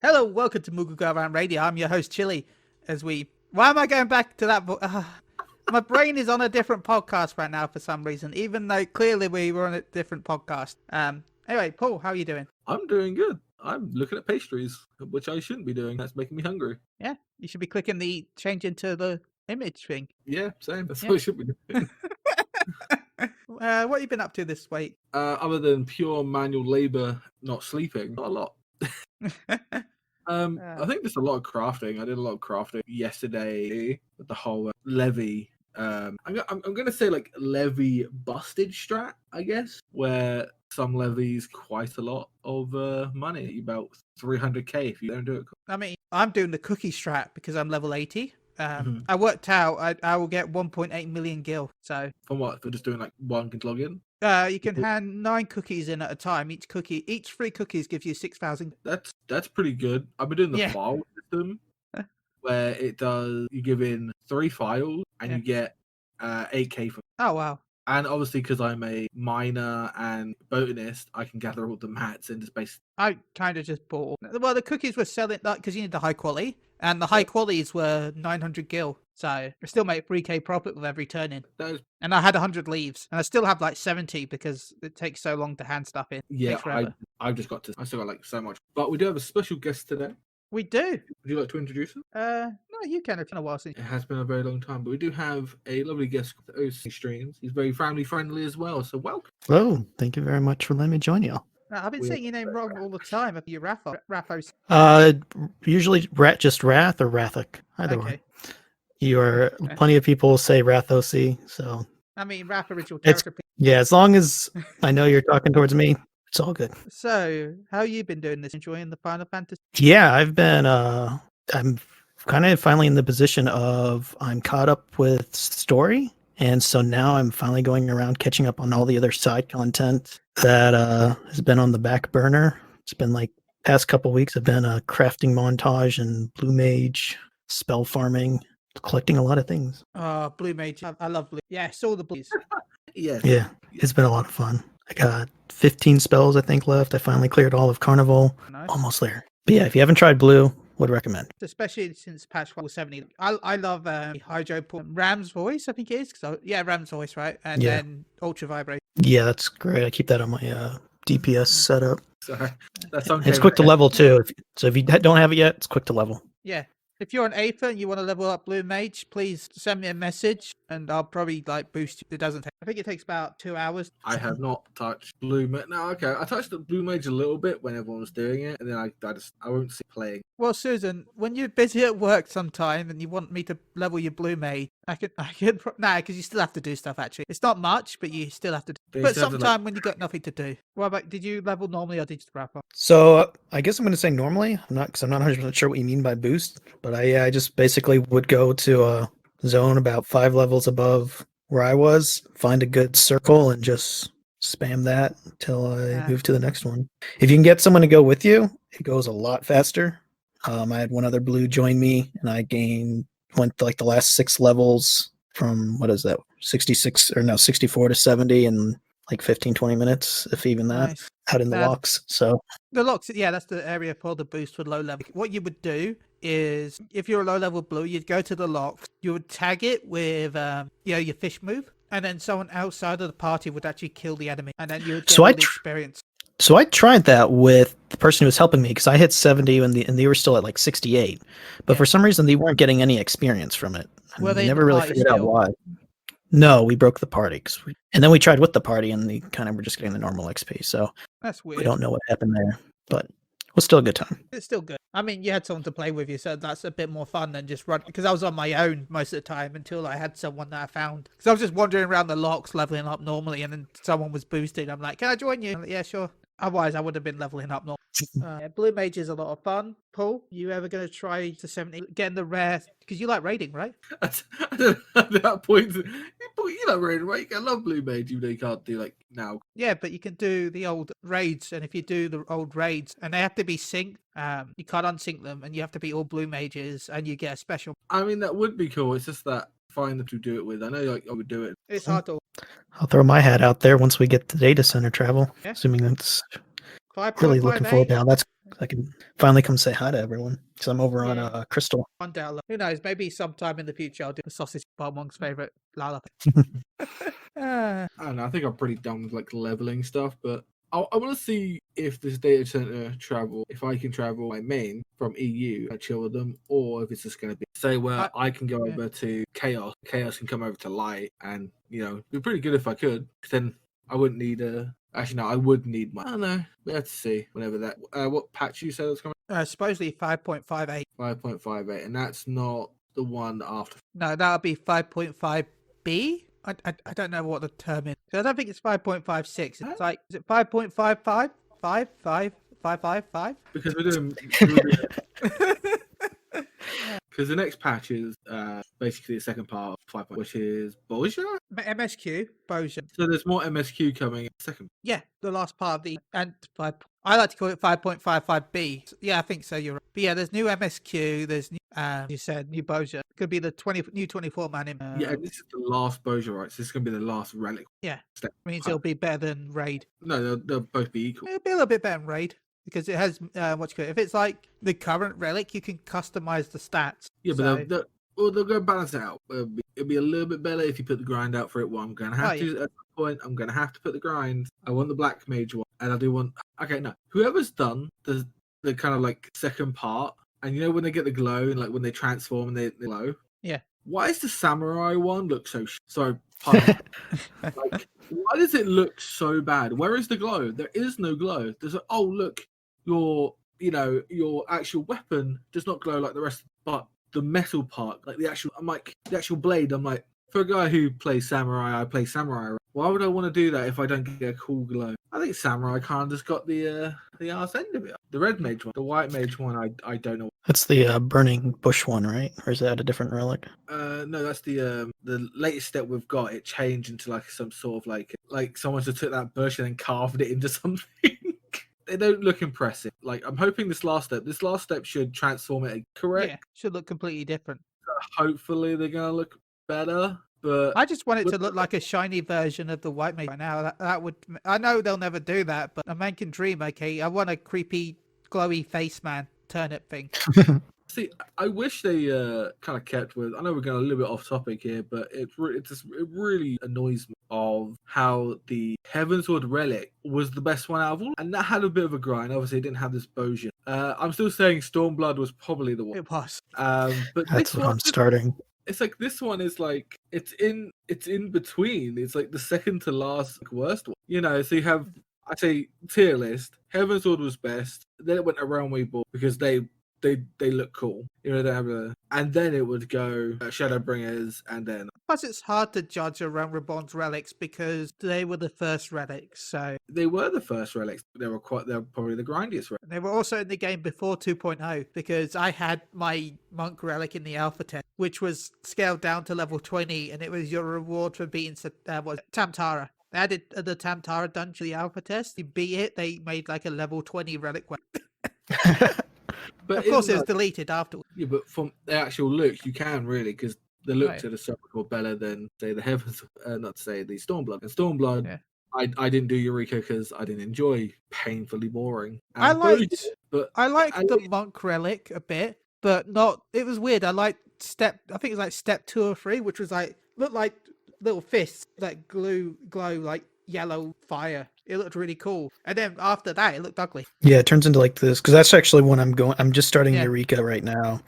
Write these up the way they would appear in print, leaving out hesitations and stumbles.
Hello, welcome to Moogle Go Around Radio. I'm your host, Chili. Why am I going back to that? My brain is on a different podcast right now for some reason, even though clearly we were on a different podcast. Anyway, Paul, how are you doing? I'm doing good. I'm looking at pastries, which I shouldn't be doing. That's making me hungry. Yeah, you should be clicking the change into the image thing. Yeah, same. That's what I should be doing. What have you been up to this week? Other than pure manual labor, not sleeping, not a lot. I think there's a lot of crafting. I did a lot of crafting yesterday with the whole levy. I'm gonna say like levy busted strat, I guess, where some levies quite a lot of money, about 300k if you don't do it. I mean, I'm doing the cookie strat because I'm level 80. I worked out I will get 1.8 million gil. So from what? For just doing like one login? You can hand 9 cookies in at a time. Each 3 cookies gives you 6,000. That's pretty good. I've been doing the file system where it does. You give in 3 files and you get 8k for. Oh wow! And obviously, because I'm a miner and botanist, I can gather all the mats and just basically. I kind of just bought. Well, the cookies were selling that because you need the high quality, and the high qualities were 900 gil. So I still make 3k profit with every turn in. And I had 100 leaves, and I still have like 70 because it takes so long to hand stuff in. Yeah, I've just got to. I still got like so much. But we do have a special guest today. We do. Would you like to introduce him? No, you can. It's been a while since. It has been a very long time, but we do have a lovely guest at OC Streams. He's very family friendly as well, so welcome. Hello, thank you very much for letting me join you. I've been saying your name wrong all the time. You're Wrathoc. Usually just Wrath or Wrathoc, either one. You are plenty of people say Wrathoc, so. I mean, Wrath original character. Yeah, as long as I know you're talking towards me, it's all good. So, how you been doing this? Enjoying the Final Fantasy? Yeah, I've been. I'm kind of finally in the position of I'm caught up with story, and so now I'm finally going around catching up on all the other side content that has been on the back burner. It's been like past couple weeks. I've been a crafting montage and blue mage, spell farming, collecting a lot of things. Oh, blue mage! I love blue. Yeah, all the blues. Yeah, it's been a lot of fun. I got 15 spells, I think, left. I finally cleared all of Carnival. Nice. Almost there. But yeah, if you haven't tried blue, would recommend. Especially since patch 70. I love Hydro Ram's voice, I think it is. Ram's voice, right? And then Ultra Vibrate. Yeah, that's great. I keep that on my DPS setup. Sorry. It's quick to level too. So if you don't have it yet, it's quick to level. Yeah. If you're an Aether and you want to level up Blue Mage, please send me a message and I'll probably boost you. It doesn't take. I think it takes about 2 hours. I have not touched Blue Mage. No, okay. I touched the Blue Mage a little bit when everyone was doing it, and then I won't see playing. Well, Susan, when you're busy at work sometime and you want me to level your Blue Mage, I could because you still have to do stuff. Actually, it's not much, but you still have to. But sometime when you got nothing to do. What about? Did you level normally or did you wrap up? So I guess I'm going to say normally. I'm not 100% sure what you mean by boost, but I just basically would go to a zone about 5 levels above where I was, find a good circle, and just spam that until I move to the next one. If you can get someone to go with you, it goes a lot faster. I had one other blue join me, and I went like the last 6 levels from, 64 to 70 in like 15-20 minutes, if even that. Nice. Out in the locks. So the locks, that's the area for the boost for low level. What you would do is, if you're a low level blue, you'd go to the locks, you would tag it with your fish move, and then someone outside of the party would actually kill the enemy, and then you would get the experience. So I tried that with the person who was helping me, because I hit 70 and they were still at like 68, but for some reason they weren't getting any experience from it. Well, they never really figured out why. No, we broke the party, and then we tried with the party, and they kind of were just getting the normal XP. So that's weird. We don't know what happened there, but it was still a good time. It's still good. I mean, you had someone to play with you, so that's a bit more fun than just run. Because I was on my own most of the time until I had someone that I found. Because I was just wandering around the locks, leveling up normally, and then someone was boosted. I'm like, "Can I join you?" I'm like, "Yeah, sure." Otherwise, I would have been leveling up normally. Blue Mage is a lot of fun. Paul, you ever going to try to 70 getting the rare? Because you like raiding, right? At that point, you like raiding, right? I love Blue Mage, even though you can't do like now. Yeah, but you can do the old raids, and if you do the old raids, and they have to be synced, you can't unsync them, and you have to be all Blue Mages, and you get a special. I mean, that would be cool. It's just that find them to do it with. I know I would do it. It's hard to. I'll throw my hat out there once we get the data center travel, assuming that's really looking forward to. I can finally come say hi to everyone because I'm over on Yeah. Crystal. One day, who knows? Maybe sometime in the future I'll do the sausage Balmong's favorite Lala. I don't know. I think I'm pretty done with like leveling stuff, but I want to see if this data center travel, if I can travel my main from EU and chill with them, or if it's just going to be say where I can go over to Chaos. Chaos can come over to Light, and it'd be pretty good if I could. 'Cause then I wouldn't need Actually, no, I would need my. I don't know. We have to see whenever that. What patch you said was coming? Supposedly 5.58. 5.58, and that's not the one after. No, that would be 5.5B. I don't know what the term is. So I don't think it's 5.56. It's like, is it 5.55? 5? Because we're doing. Because the next patch is basically the second part of 5, which is Bolger? MSQ, Bosia. So there's more MSQ coming in second. Yeah, the last part of the and 5. I like to call it 5.55B. Yeah, I think so. You're right. But yeah, there's new MSQ. There's new, you said new Bosia. Could be the new 24 man in. Yeah, and this is the last Bolger, right? So this is gonna be the last relic. Yeah, step. means it'll be better than Raid. No, they'll both be equal. It'll be a little bit better than Raid. Because it has if it's like the current relic, you can customize the stats. Yeah, but they'll go balance it out. It'll be a little bit better if you put the grind out for it. Well, I'm gonna have to at that point. I'm gonna have to put the grind. I want the black mage one, and I do want. Okay, no. Whoever's done the kind of like second part, and when they get the glow and like when they transform and they glow. Yeah. Why is the samurai one look so? Pardon. Like, why does it look so bad? Where is the glow? There is no glow. There's look. Your actual weapon does not glow like the rest, but the metal part, like the actual blade, I'm like, for a guy who plays samurai, I play samurai. Why would I want to do that if I don't get a cool glow? I think samurai kind of just got the arse end of it. The red mage one, the white mage one, I don't know. That's the burning bush one, right? Or is that a different relic? No, that's the latest step we've got. It changed into like some sort of like someone just took that bush and then carved it into something. They don't look impressive. Like, I'm hoping this last step should transform it correct. Yeah, should look completely different. Hopefully they're gonna look better. But I just want it to look like a shiny version of the white mage right now. That would. I know they'll never do that, but a man can dream. Okay, I want a creepy, glowy face man turnip thing. See, I wish they kind of kept with. I know we're going a little bit off topic here, but it really annoys me of how the Heavensward relic was the best one out of all, and that had a bit of a grind. Obviously, it didn't have this Bojan. I'm still saying Stormblood was probably the one. It was. But that's what I'm starting. It's like this one is like it's in between. It's like the second to last worst one. So you have, I say, tier list. Heavensward was best. Then it went around Weeble because they look cool. They have and then it would go Shadowbringers, and then. Plus, it's hard to judge around Reborn's relics because they were the first relics. So they were the first relics. They were probably the grindiest relics. They were also in the game before 2.0 because I had my monk relic in the alpha test, which was scaled down to level 20, and it was your reward for beating Tamtara. They added the Tamtara dungeon to the alpha test. You beat it, they made like a level 20 relic weapon. But of course, it was deleted afterwards. Yeah, but from the actual look, you can really, because the looks of the circle better than, say, the Heavens, not to say the Stormblood. And Stormblood, I didn't do Eureka because I didn't enjoy painfully boring. And I liked the monk relic a bit, but not. It was weird. I liked I think it was like step 2 or 3, which was like looked like little fists that glow like yellow fire. It looked really cool, and then after that, it looked ugly. Yeah, it turns into like this because that's actually when I'm just starting Eureka right now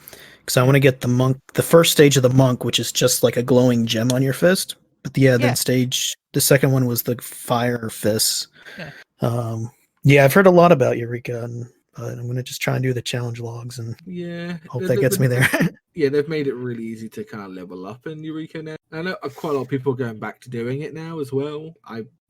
because I want to get the monk, the first stage of the monk, which is just like a glowing gem on your fist. But then the second one was the fire fists. Yeah, I've heard a lot about Eureka, and I'm gonna just try and do the challenge logs and hope that gets me there. Yeah, they've made it really easy to kind of level up in Eureka now. I know quite a lot of people are going back to doing it now as well.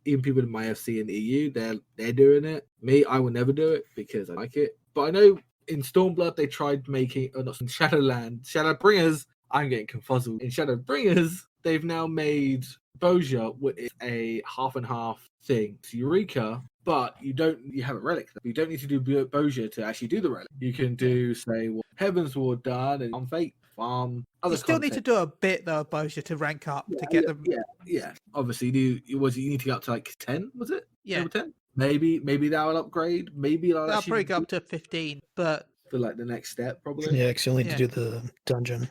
Even people in my FC and EU, they're doing it. Me, I will never do it because I like it. But I know in Stormblood they tried making, or not in Shadowbringers. I'm getting confuzzled. In Shadowbringers, they've now made Boja with a half and half thing. It's Eureka, but you have a relic. You don't need to do Boja to actually do the relic. You can do, say, Heavensward done and on Fate farm. You still need to do a bit though, Boja, to rank up to get them. Yeah. Obviously, you need to get up to like 10. Was it? Yeah. Level 10. maybe that will upgrade. Maybe I'll I'll actually probably go up to 15, but for like the next step, probably. Yeah, because you'll need Yeah. to do the dungeon.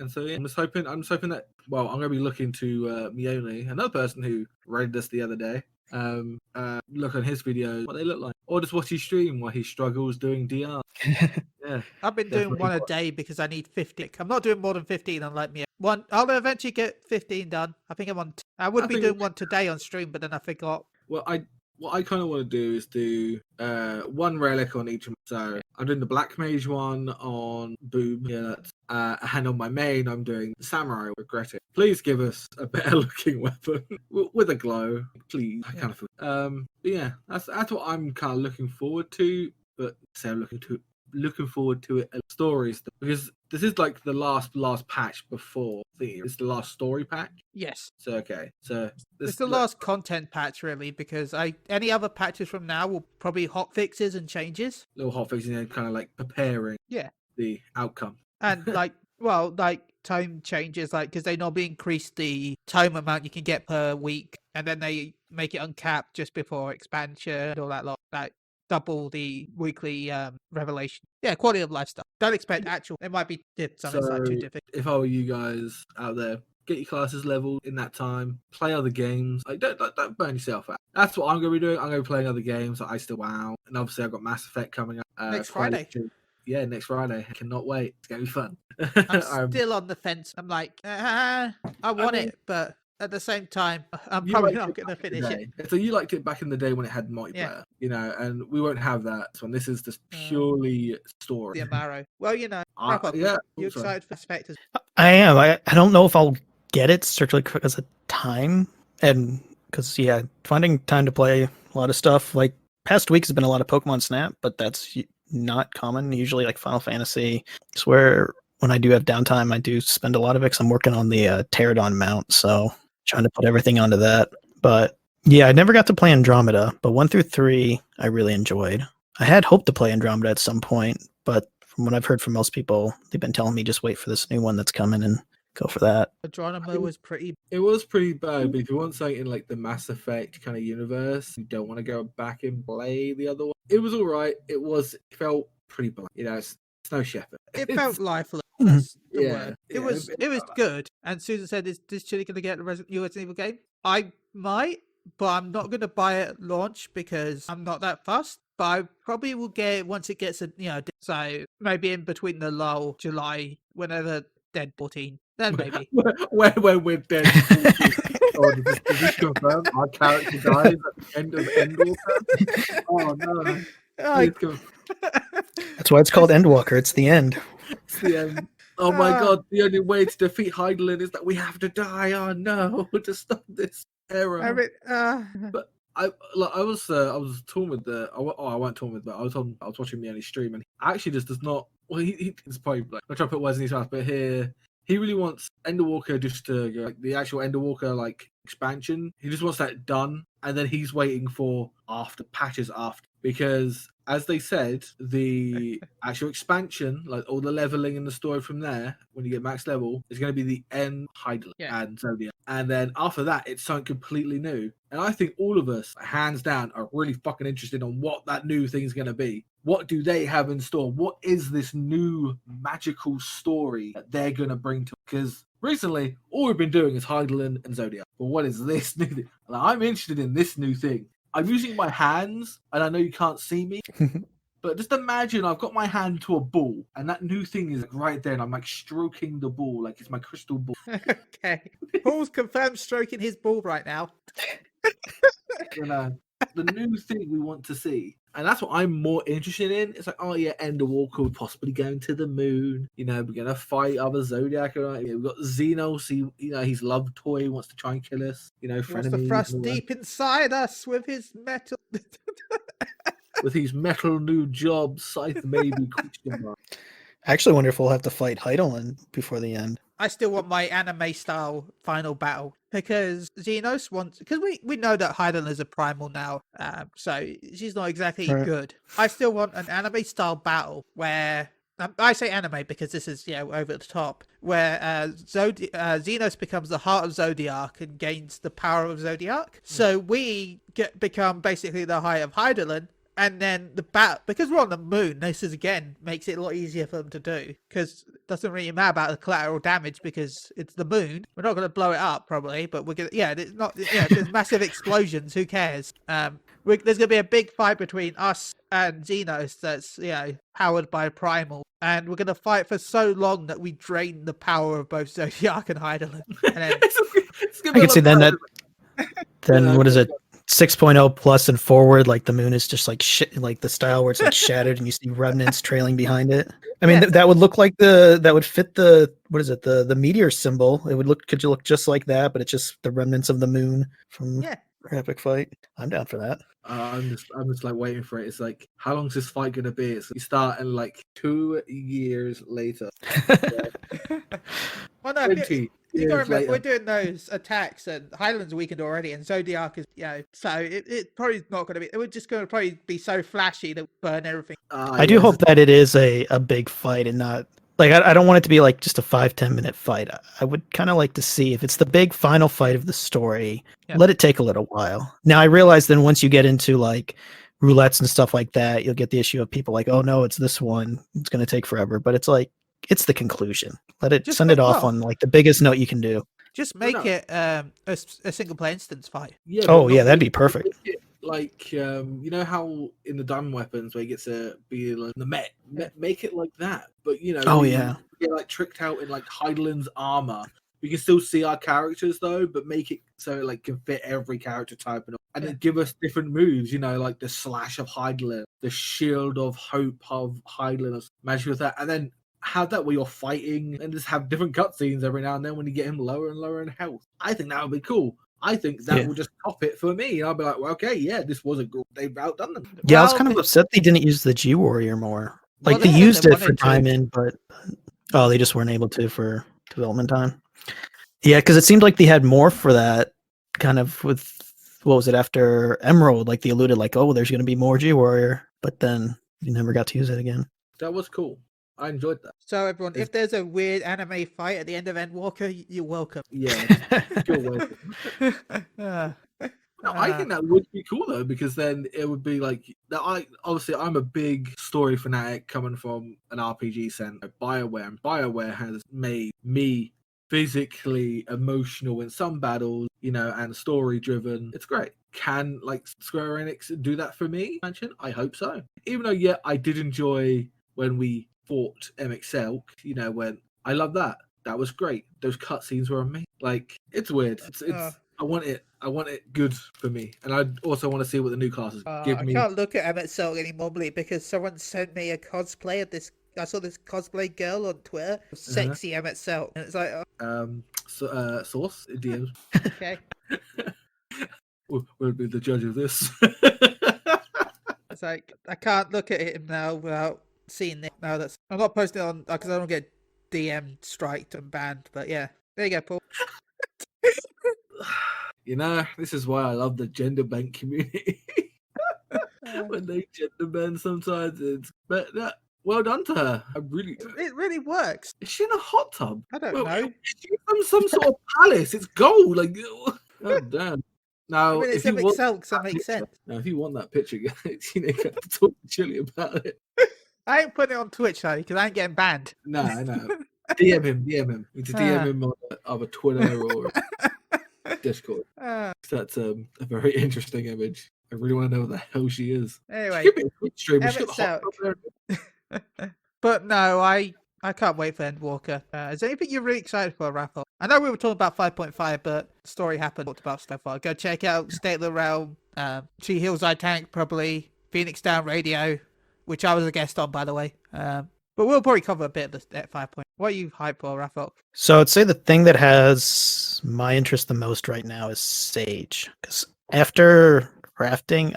And so yeah, I'm just hoping that. Well, I'm gonna be looking to Mione, another person who rated us the other day. Look on his videos, what they look like, or just watch his stream while he struggles doing DR. Yeah, I've been doing definitely one a day because I need 50. I'm not doing more than 15 on Let Me. One, I'll eventually get 15 done. I think I'm on. I would I be think- doing one today on stream, but then I forgot. Well, what I kind of want to do is do one relic on each. So I'm doing the Black Mage one on Boom. Yeah, that's and on my main, I'm doing Samurai. Regret it. Please give us a better looking weapon with a glow, please. I kind of feel. But yeah, that's what I'm kind of looking forward to. But say I'm looking forward to it as stories because this is like the last patch before it's the last story patch. Yes, So okay, so it's the last content patch really because any other patches from now will probably hot fixes and changes. little hotfix and kind of like preparing Yeah, the outcome. and like tome changes because they normally increase the tome amount you can get per week, and then they make it uncapped just before expansion and all that lot. Like double the weekly revelation. Yeah, quality of life stuff. Don't expect actual. It might be something like too So difficult. if I were you guys out there, get your classes leveled in that time. Play other games. Like don't burn yourself out. That's what I'm gonna be doing. I'm gonna be playing other games. Like I still WoW, and obviously I've got Mass Effect coming up Next quite Friday. soon. Yeah, next Friday. I cannot wait. It's gonna be fun. I'm still on the fence. I'm like, I want mean- it, but at the same time, I'm You probably liked not it going to back in the finish it. day. So you liked it back in the day when it had multiplayer, you know, and we won't have that when this is just purely story. The Amaro. Well, wrap up. Yeah, You also. excited for Spectres? I am. I don't know if I'll get it strictly because of time and because finding time to play a lot of stuff. Like past weeks has been a lot of Pokemon Snap, but that's not common. Usually like Final Fantasy. It's where when I do have downtime, I do spend a lot of it. 'Cause I'm working on the Pterodon mount, so trying to put everything onto that. But yeah, I never got to play Andromeda, but 1 through 3 I really enjoyed. I had hoped to play Andromeda at some point, but from what I've heard from most people, they've been telling me just wait for this new one that's coming and go for that. Adronimo was pretty. It was pretty bad, but if you want something in like the Mass Effect kind of universe, you don't want to go back and play the other one. It was all right. It felt pretty bland. It's no Shepherd. It felt lifeless. Mhm. That's the Yeah, word. yeah, It was good. And Susan said, "Is this Chili going to get a new Resident Evil game?" I might, but I'm not going to buy it at launch because I'm not that fussed. But I probably will get it once it gets so maybe in between the lull, July, whenever Dead 14. Then maybe. when we're dead. Oh, does this confirm our character dies at the end of Endwalker? Oh no! That's why it's called Endwalker. It's the end. It's the end. Oh my god! The only way to defeat Heidelin is that we have to die. Oh no! To stop this error. But I was torn with I wasn't torn with, but I was watching Miani's stream, and actually just does not. Well, he's probably like I try to put words in his mouth, but here he really wants Endwalker just to go, like the actual Endwalker like expansion. He just wants that done, and then he's waiting for patches after, because as they said, the actual expansion, like all the leveling and the story from there, when you get max level, is going to be the end Heidelin and Zodiac. And then after that, it's something completely new. And I think all of us, hands down, are really fucking interested on what that new thing's going to be. What do they have in store? What is this new magical story that they're going to bring to? Because recently, all we've been doing is Heidelin and Zodiac. But what is this new thing? And I'm interested in this new thing. I'm using my hands, and I know you can't see me, but just imagine I've got my hand to a ball, and that new thing is like right there, and I'm like stroking the ball like it's my crystal ball. Okay. Paul's confirmed stroking his ball right now. The new thing we want to see. And that's what I'm more interested in. It's like, oh yeah, Endwalker would possibly going to the moon. We're gonna fight other Zodiac. Right? We've got Xenos. He's love toy, wants to try and kill us. He wants to frenemies. thrust deep inside us with his metal. With his metal new job, Scythe maybe. I actually wonder if we'll have to fight Heidelin before the end. I still want my anime style final battle because Xenos wants, because we know that Heidelin is a primal now, so she's not exactly Right. good. I still want an anime style battle where I say anime because this is over the top, where Xenos becomes the heart of Zodiac and gains the power of Zodiac. So we become basically the High of Hydaelyn. And then because we're on the moon, this is again makes it a lot easier for them to do, because it doesn't really matter about the collateral damage because it's the moon. We're not going to blow it up probably, but we're gonna it's not if there's massive explosions, who cares? There's going to be a big fight between us and Xenos that's powered by Primal, and we're going to fight for so long that we drain the power of both Zodiac and Hydaelyn. And then I can see then what is it? 6.0 plus and forward, like the moon is just like shit, like the style where it's like shattered and you see remnants trailing behind it. I mean, that would look like that would fit the meteor symbol. It would could you look just like that, but it's just the remnants of the moon from Epic Fight. I'm down for that. I'm just like waiting for it. It's like, how long's this fight gonna be? It's you start and like 2 years later. Well, no, you gotta remember, we're doing those attacks, and Hydaelyn's weakened already, and Zodiac is, so it probably not going to be. We're just going to probably be so flashy that we burn everything. I do hope that it is a big fight and not like I don't want it to be like just a 5-10 minute fight. I would kind of like to see if it's the big final fight of the story. Let it take a little while. Now I realize then once you get into like roulettes and stuff like that, you'll get the issue of people like, oh no, it's this one. It's going to take forever, but it's like. It's the conclusion. Send it off on like the biggest note you can do. Just make it a single player instance fight. Yeah. That'd be perfect. Like you know how in the diamond weapons where you get to be like the Met, make it like that. But you get like tricked out in like Hydaelyn's armor. We can still see our characters though, but make it so it like can fit every character type and then give us different moves. Like the slash of Hydaelyn, the shield of hope of Hydaelyn. Imagine with that, and then. Have that where you're fighting and just have different cutscenes every now and then when you get him lower and lower in health. I think that would be cool. I think that will just top it for me. I'll be like, well, okay, this was they've outdone them. Yeah, I was kind of upset they didn't use the G Warrior more. Like they used it for Diamond, but they just weren't able to for development time. Yeah, because it seemed like they had more for that kind of with what was it after Emerald? Like they alluded like, oh, there's going to be more G Warrior, but then you never got to use it again. That was cool. I enjoyed that. So everyone, if there's a weird anime fight at the end of Endwalker, you're welcome. Yeah, you're welcome. I think that would be cool though, because then it would be like that. I'm a big story fanatic coming from an RPG center, BioWare, and BioWare has made me physically emotional in some battles, and story driven. It's great. Can like Square Enix do that for me? I hope so. Even though I did enjoy when we fought MXL, when I love that. That was great. Those cutscenes were amazing. Like, it's weird. It's I want it good for me. And I also want to see what the new classes give me. I can't look at MXL anymore because someone sent me a cosplay of this. I saw this cosplay girl on Twitter, sexy MXL, and it's like source DMs. Okay. We'll be the judge of this. It's like I can't look at him now without seeing it. No, I'm not posting it on because I don't get DM striked and banned. But yeah, there you go, Paul. This is why I love the gender bank community. When they gender ban sometimes, well done to her. It really works. Is she in a hot tub? I don't know. She's from some sort of palace. It's gold. Like, oh damn. Now, it's MXL, so that makes sense. Now, if you want that picture, you have to talk to Chili about it. I ain't putting it on Twitch though, because I ain't getting banned. No. DM him. You need to DM him on either Twitter or Discord. That's a very interesting image. I really want to know what the hell she is. Anyway, she could be a Twitch streamer. She's got a hot tub. But no, I can't wait for Endwalker. Is there anything you're really excited for, Wrathoc? I know we were talking about 5.5, but story happened. Talked about so far. Go check out State of the Realm, She Heals I Tank, probably Phoenix Down Radio, which I was a guest on, by the way. But we'll probably cover a bit of at 5 point. What are you hyped for, Wrathoc? So I'd say the thing that has my interest the most right now is Sage. Because after crafting,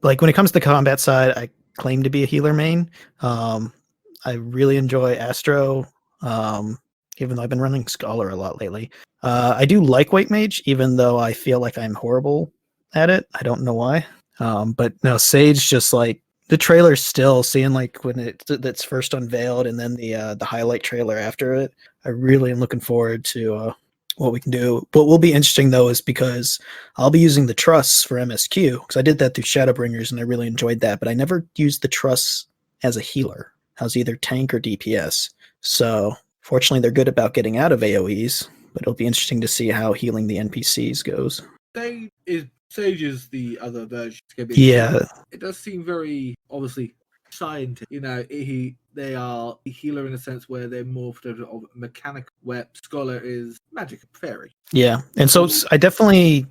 like when it comes to the combat side, I claim to be a healer main. I really enjoy Astro, even though I've been running Scholar a lot lately. I do like White Mage, even though I feel like I'm horrible at it. I don't know why. But no, Sage just like the trailer still, seeing like when that's first unveiled and then the highlight trailer after it. I really am looking forward to what we can do. What will be interesting though is because I'll be using the truss for MSQ because I did that through Shadowbringers and I really enjoyed that, but I never used the truss as a healer. I was either tank or DPS. So fortunately, they're good about getting out of AoEs, but it'll be interesting to see how healing the NPCs goes. Sage is the other version. Yeah. It does seem very obviously scientific. You know, they are a healer in a sense where they're more of mechanical. Where Scholar is magic fairy. Yeah, and so I definitely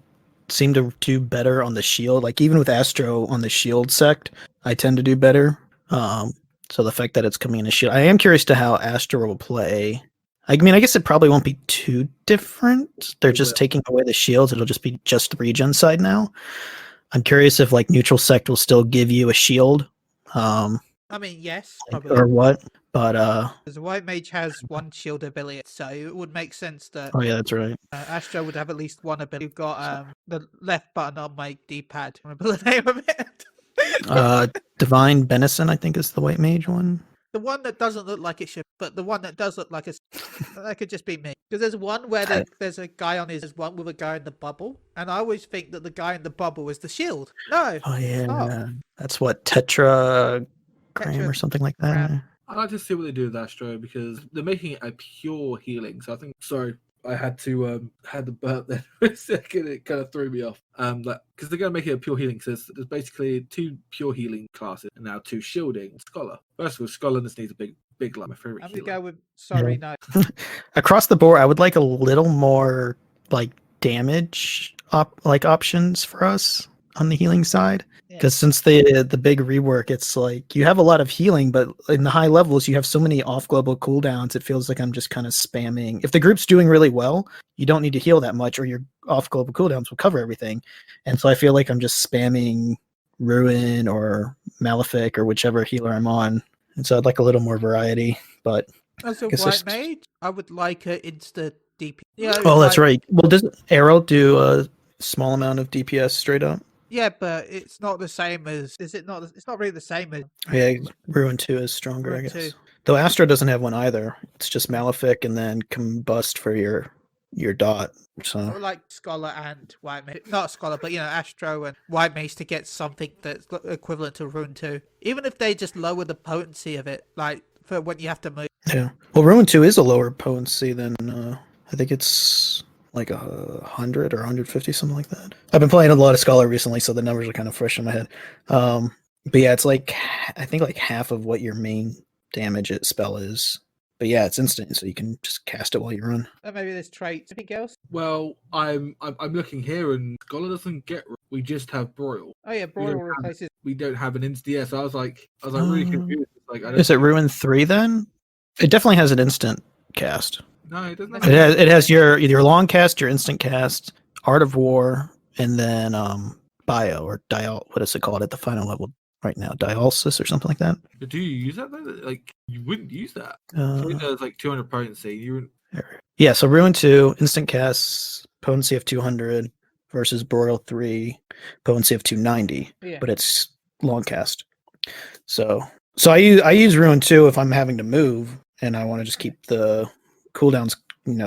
seem to do better on the shield. Like even with Astro on the shield sect, I tend to do better. So the fact that it's coming in a shield, I am curious to how Astro will play. I mean, I guess it probably won't be too different. They're just taking away the shields. It'll just be just the regen side now. I'm curious if like neutral sect will still give you a shield. I mean, yes, probably. Or what? But because the white mage has one shield ability, so it would make sense that. Oh yeah, that's right. Astro would have at least one ability. You've got the left button on my D-pad. Remember the name of it? Divine Benison, I think, is the white mage one. The one that doesn't look like it should, but the one that does look like that could just be me. Because there's one where there's a guy on his one with a guy in the bubble, and I always think that the guy in the bubble is the shield. No. Oh yeah, that's what Tetragram or something like that. I'd like to see what they do with Astro because they're making it a pure healing. So I think, sorry, I had to had the burp there for a second. It kind of threw me off. Because they're going to make it a pure healing. So there's basically 2 pure healing classes and now 2 shielding. Scholar. First of all, Scholar just needs a big like my favorite. I'm gonna go with no. Across the board, I would like a little more like damage options for us on the healing side. Because since the big rework, it's like you have a lot of healing, but in the high levels, you have so many off global cooldowns. It feels like I'm just kind of spamming. If the group's doing really well, you don't need to heal that much, or your off global cooldowns will cover everything. And so I feel like I'm just spamming Ruin or Malefic or whichever healer I'm on. And so I'd like a little more variety. But as a white mage, I would like an insta DP. That's right. Well, doesn't Arrow do a small amount of DPS straight up? Yeah, but it's not the same as. Is it not? It's not really the same as. Yeah, Ruin 2 is stronger, I guess. Though Astro doesn't have one either. It's just Malefic and then Combust for your dot. So I would like Scholar and White Mage. Not Scholar, but Astro and White Mage to get something that's equivalent to Ruin 2. Even if they just lower the potency of it, like for when you have to move. Yeah. Well, Ruin 2 is a lower potency than I think it's like 100 or 150, something like that. I've been playing a lot of Scholar recently, so the numbers are kind of fresh in my head. But yeah, it's like I think like half of what your main damage spell is. But yeah, it's instant, so you can just cast it while you run. Maybe there's traits. Anything else? Well, I'm looking here, and Scholar doesn't get. We just have Broil. Oh yeah, Broil replaces. We don't have an instant. Yeah, so I was like really confused. Like, is it Ruin 3 then? It definitely has an instant cast. No, it doesn't. It has your long cast, your instant cast, Art of War, and then Bio or Dial. What is it called at the final level right now? Dialysis or something like that. But do you use that though? Like you wouldn't use that. There's like 200 potency. You wouldn't. Yeah, so Ruin 2 instant cast potency of 200 versus Broil 3 potency of 290. Yeah. But it's long cast. So I use Ruin 2 if I'm having to move and I want to just keep the cooldowns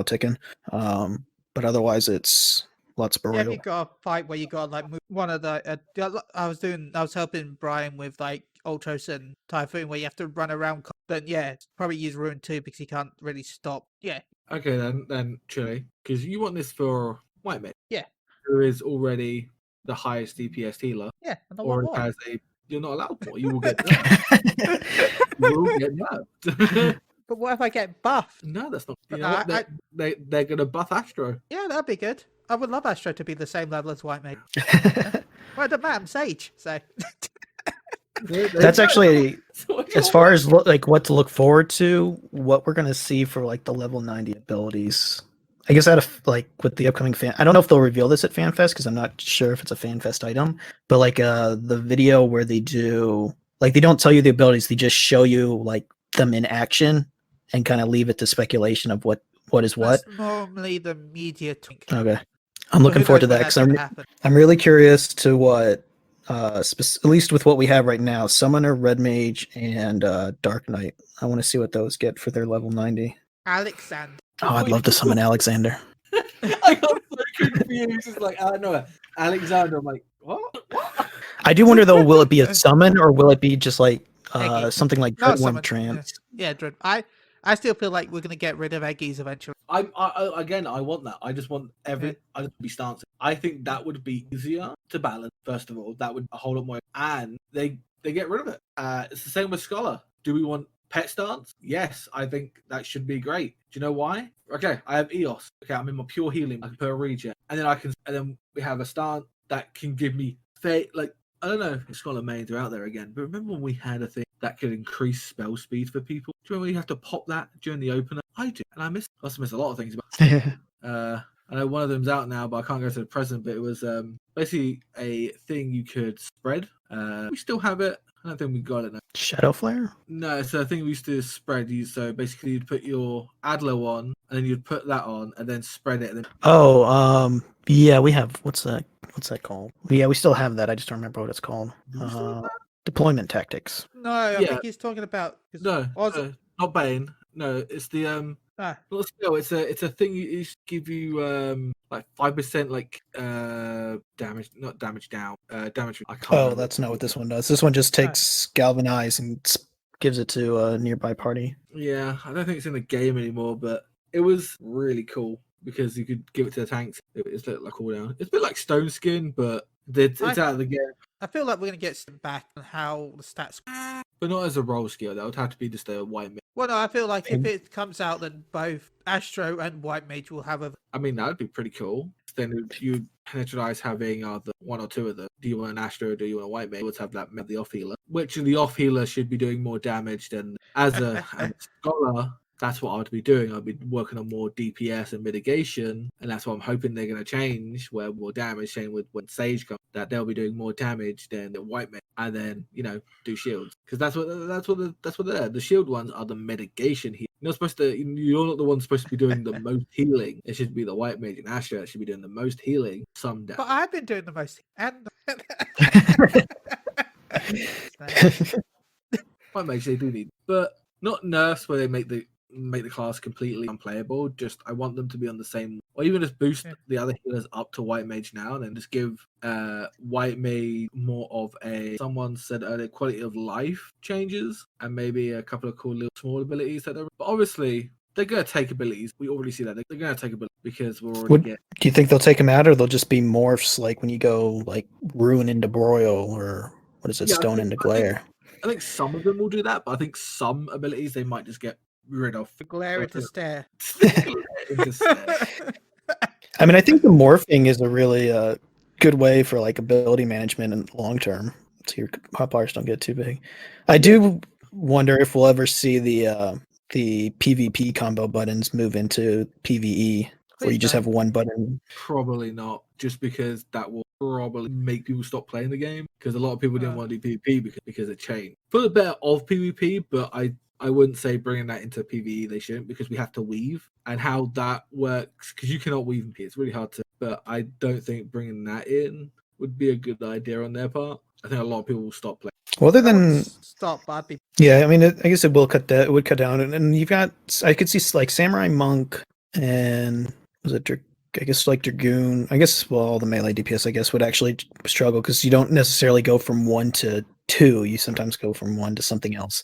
ticking. But otherwise it's lots of Broil. Yeah, if you got a fight where you got like one of the I was helping Brian with like Ultros and Typhoon where you have to run around, then yeah, probably use Ruin 2 because you can't really stop. Yeah. Okay, then Chile, because you want this for White Mage. Yeah. Who is already the highest DPS healer. Yeah, and or has you're not allowed more. You will get nerfed. You will get nerfed. But what if I get buffed? No, that's not. You know what? They're gonna buff Astro. Yeah, that'd be good. I would love Astro to be the same level as White Mage. Well, it doesn't matter. I'm Sage, so. That's actually, as far as like what to look forward to, what we're gonna see for like the level 90 abilities. I guess out of like with the upcoming I don't know if they'll reveal this at Fanfest because I'm not sure if it's a Fanfest item. But like the video where they do like they don't tell you the abilities, they just show you like them in action and kind of leave it to speculation of what is what. That's normally the media. Okay, I'm looking forward to that because I'm really curious to what at least with what we have right now, Summoner, Red Mage, and Dark Knight. I want to see what those get for their level 90. Alexander. Oh, I'd love to summon Alexander. I got so confused. It's like, no, Alexander. I'm like, what? I do wonder though, will it be a summon or will it be just like Eggy. something like Not Dreadworm summon. Trance? Yeah, Dread. I still feel like we're gonna get rid of Eggies eventually. I again, I want that. I just want I just be stancing. I think that would be easier to balance. First of all, that would a whole lot more, and they get rid of it. It's the same with Scholar. Do we want pet stance? Yes, I think that should be great. Do you know why? Okay, I have Eos. Okay, I'm in my pure healing. I can put a regen, and then we have a stance that can give me like. I don't know if Scholar mains are out there again, but remember when we had a thing that could increase spell speed for people? Do you remember you have to pop that during the opener? I do, and I must miss a lot of things. I know one of them's out now, but I can't go to the present. But it was basically a thing you could spread. We still have it. I don't think we got it now. Shadow Flare? No, it's a thing we used to spread. So basically, you'd put your Adler on, and then you'd put that on, and then spread it. And then... yeah, we have. What's that called? Yeah, we still have that. I just don't remember what it's called. Deployment tactics. No, I think he's talking about. No, not Bane. No, it's the Not skill. It's a thing you give you like 5% like damage, not damage down. Damage. I can't. Oh, that's not what this one does. This one just takes Galvanize and gives it to a nearby party. Yeah, I don't think it's in the game anymore, but it was really cool because you could give it to the tanks. It's like cooldown. It's a bit like Stone Skin, but it's out of the game. I feel like we're gonna get back on how the stats, but not as a role skill. That would have to be just a white mage. Well, no, I feel like if it comes out, then both Astro and White Mage will have a. I mean, that would be pretty cool. Then you'd penetralize having either one or two of them. Do you want an Astro or do you want a White Mage? Let's have that the off healer. Which the off healer should be doing more damage than as a scholar. That's what I would be doing. I'd be working on more DPS and mitigation, and that's what I'm hoping they're going to change. Where more damage, same with when Sage comes, that they'll be doing more damage than the White Mage, and then do shields because that's what they're. The shield ones are the mitigation here. You're not supposed to. You're not the one supposed to be doing the most healing. It should be the White Mage and Asher that should be doing the most healing. Some damage. But I've been doing the most, and White Mage they do need, but not nerfs where they make the class completely unplayable. Just I want them to be on the same, or even just boost the other healers up to White Mage now, and then just give White Mage more of a. Someone said earlier quality of life changes, and maybe a couple of cool little small abilities that. But obviously they're gonna take abilities. We already see that they're gonna take abilities because we're already getting. Do you think they'll take them out, or they'll just be morphs like when you go like Ruin into Broil, or what is it, Stone into Glare? I think some of them will do that, but I think some abilities they might just get rid of. Glare into Stare. I mean, I think the morphing is a really good way for like ability management and long term, so your hot bars don't get too big. I do wonder if we'll ever see the PvP combo buttons move into PvE, where you just have one button. Probably not, just because that will probably make people stop playing the game, because a lot of people didn't want to do PvP because it changed for the better of PvP, but I wouldn't say bringing that into PvE they shouldn't, because we have to weave, and how that works, because you cannot weave in PvE. It's really hard to, but I don't think bringing that in would be a good idea on their part. I think a lot of people will stop playing. Well, other than stop, Bobby. Yeah, I mean, I guess it will cut that. It would cut down, and you've got. I could see like Samurai Monk and was it? I guess like Dragoon. I guess all the melee DPS I guess would actually struggle because you don't necessarily go from 1 to 2. You sometimes go from 1 to something else.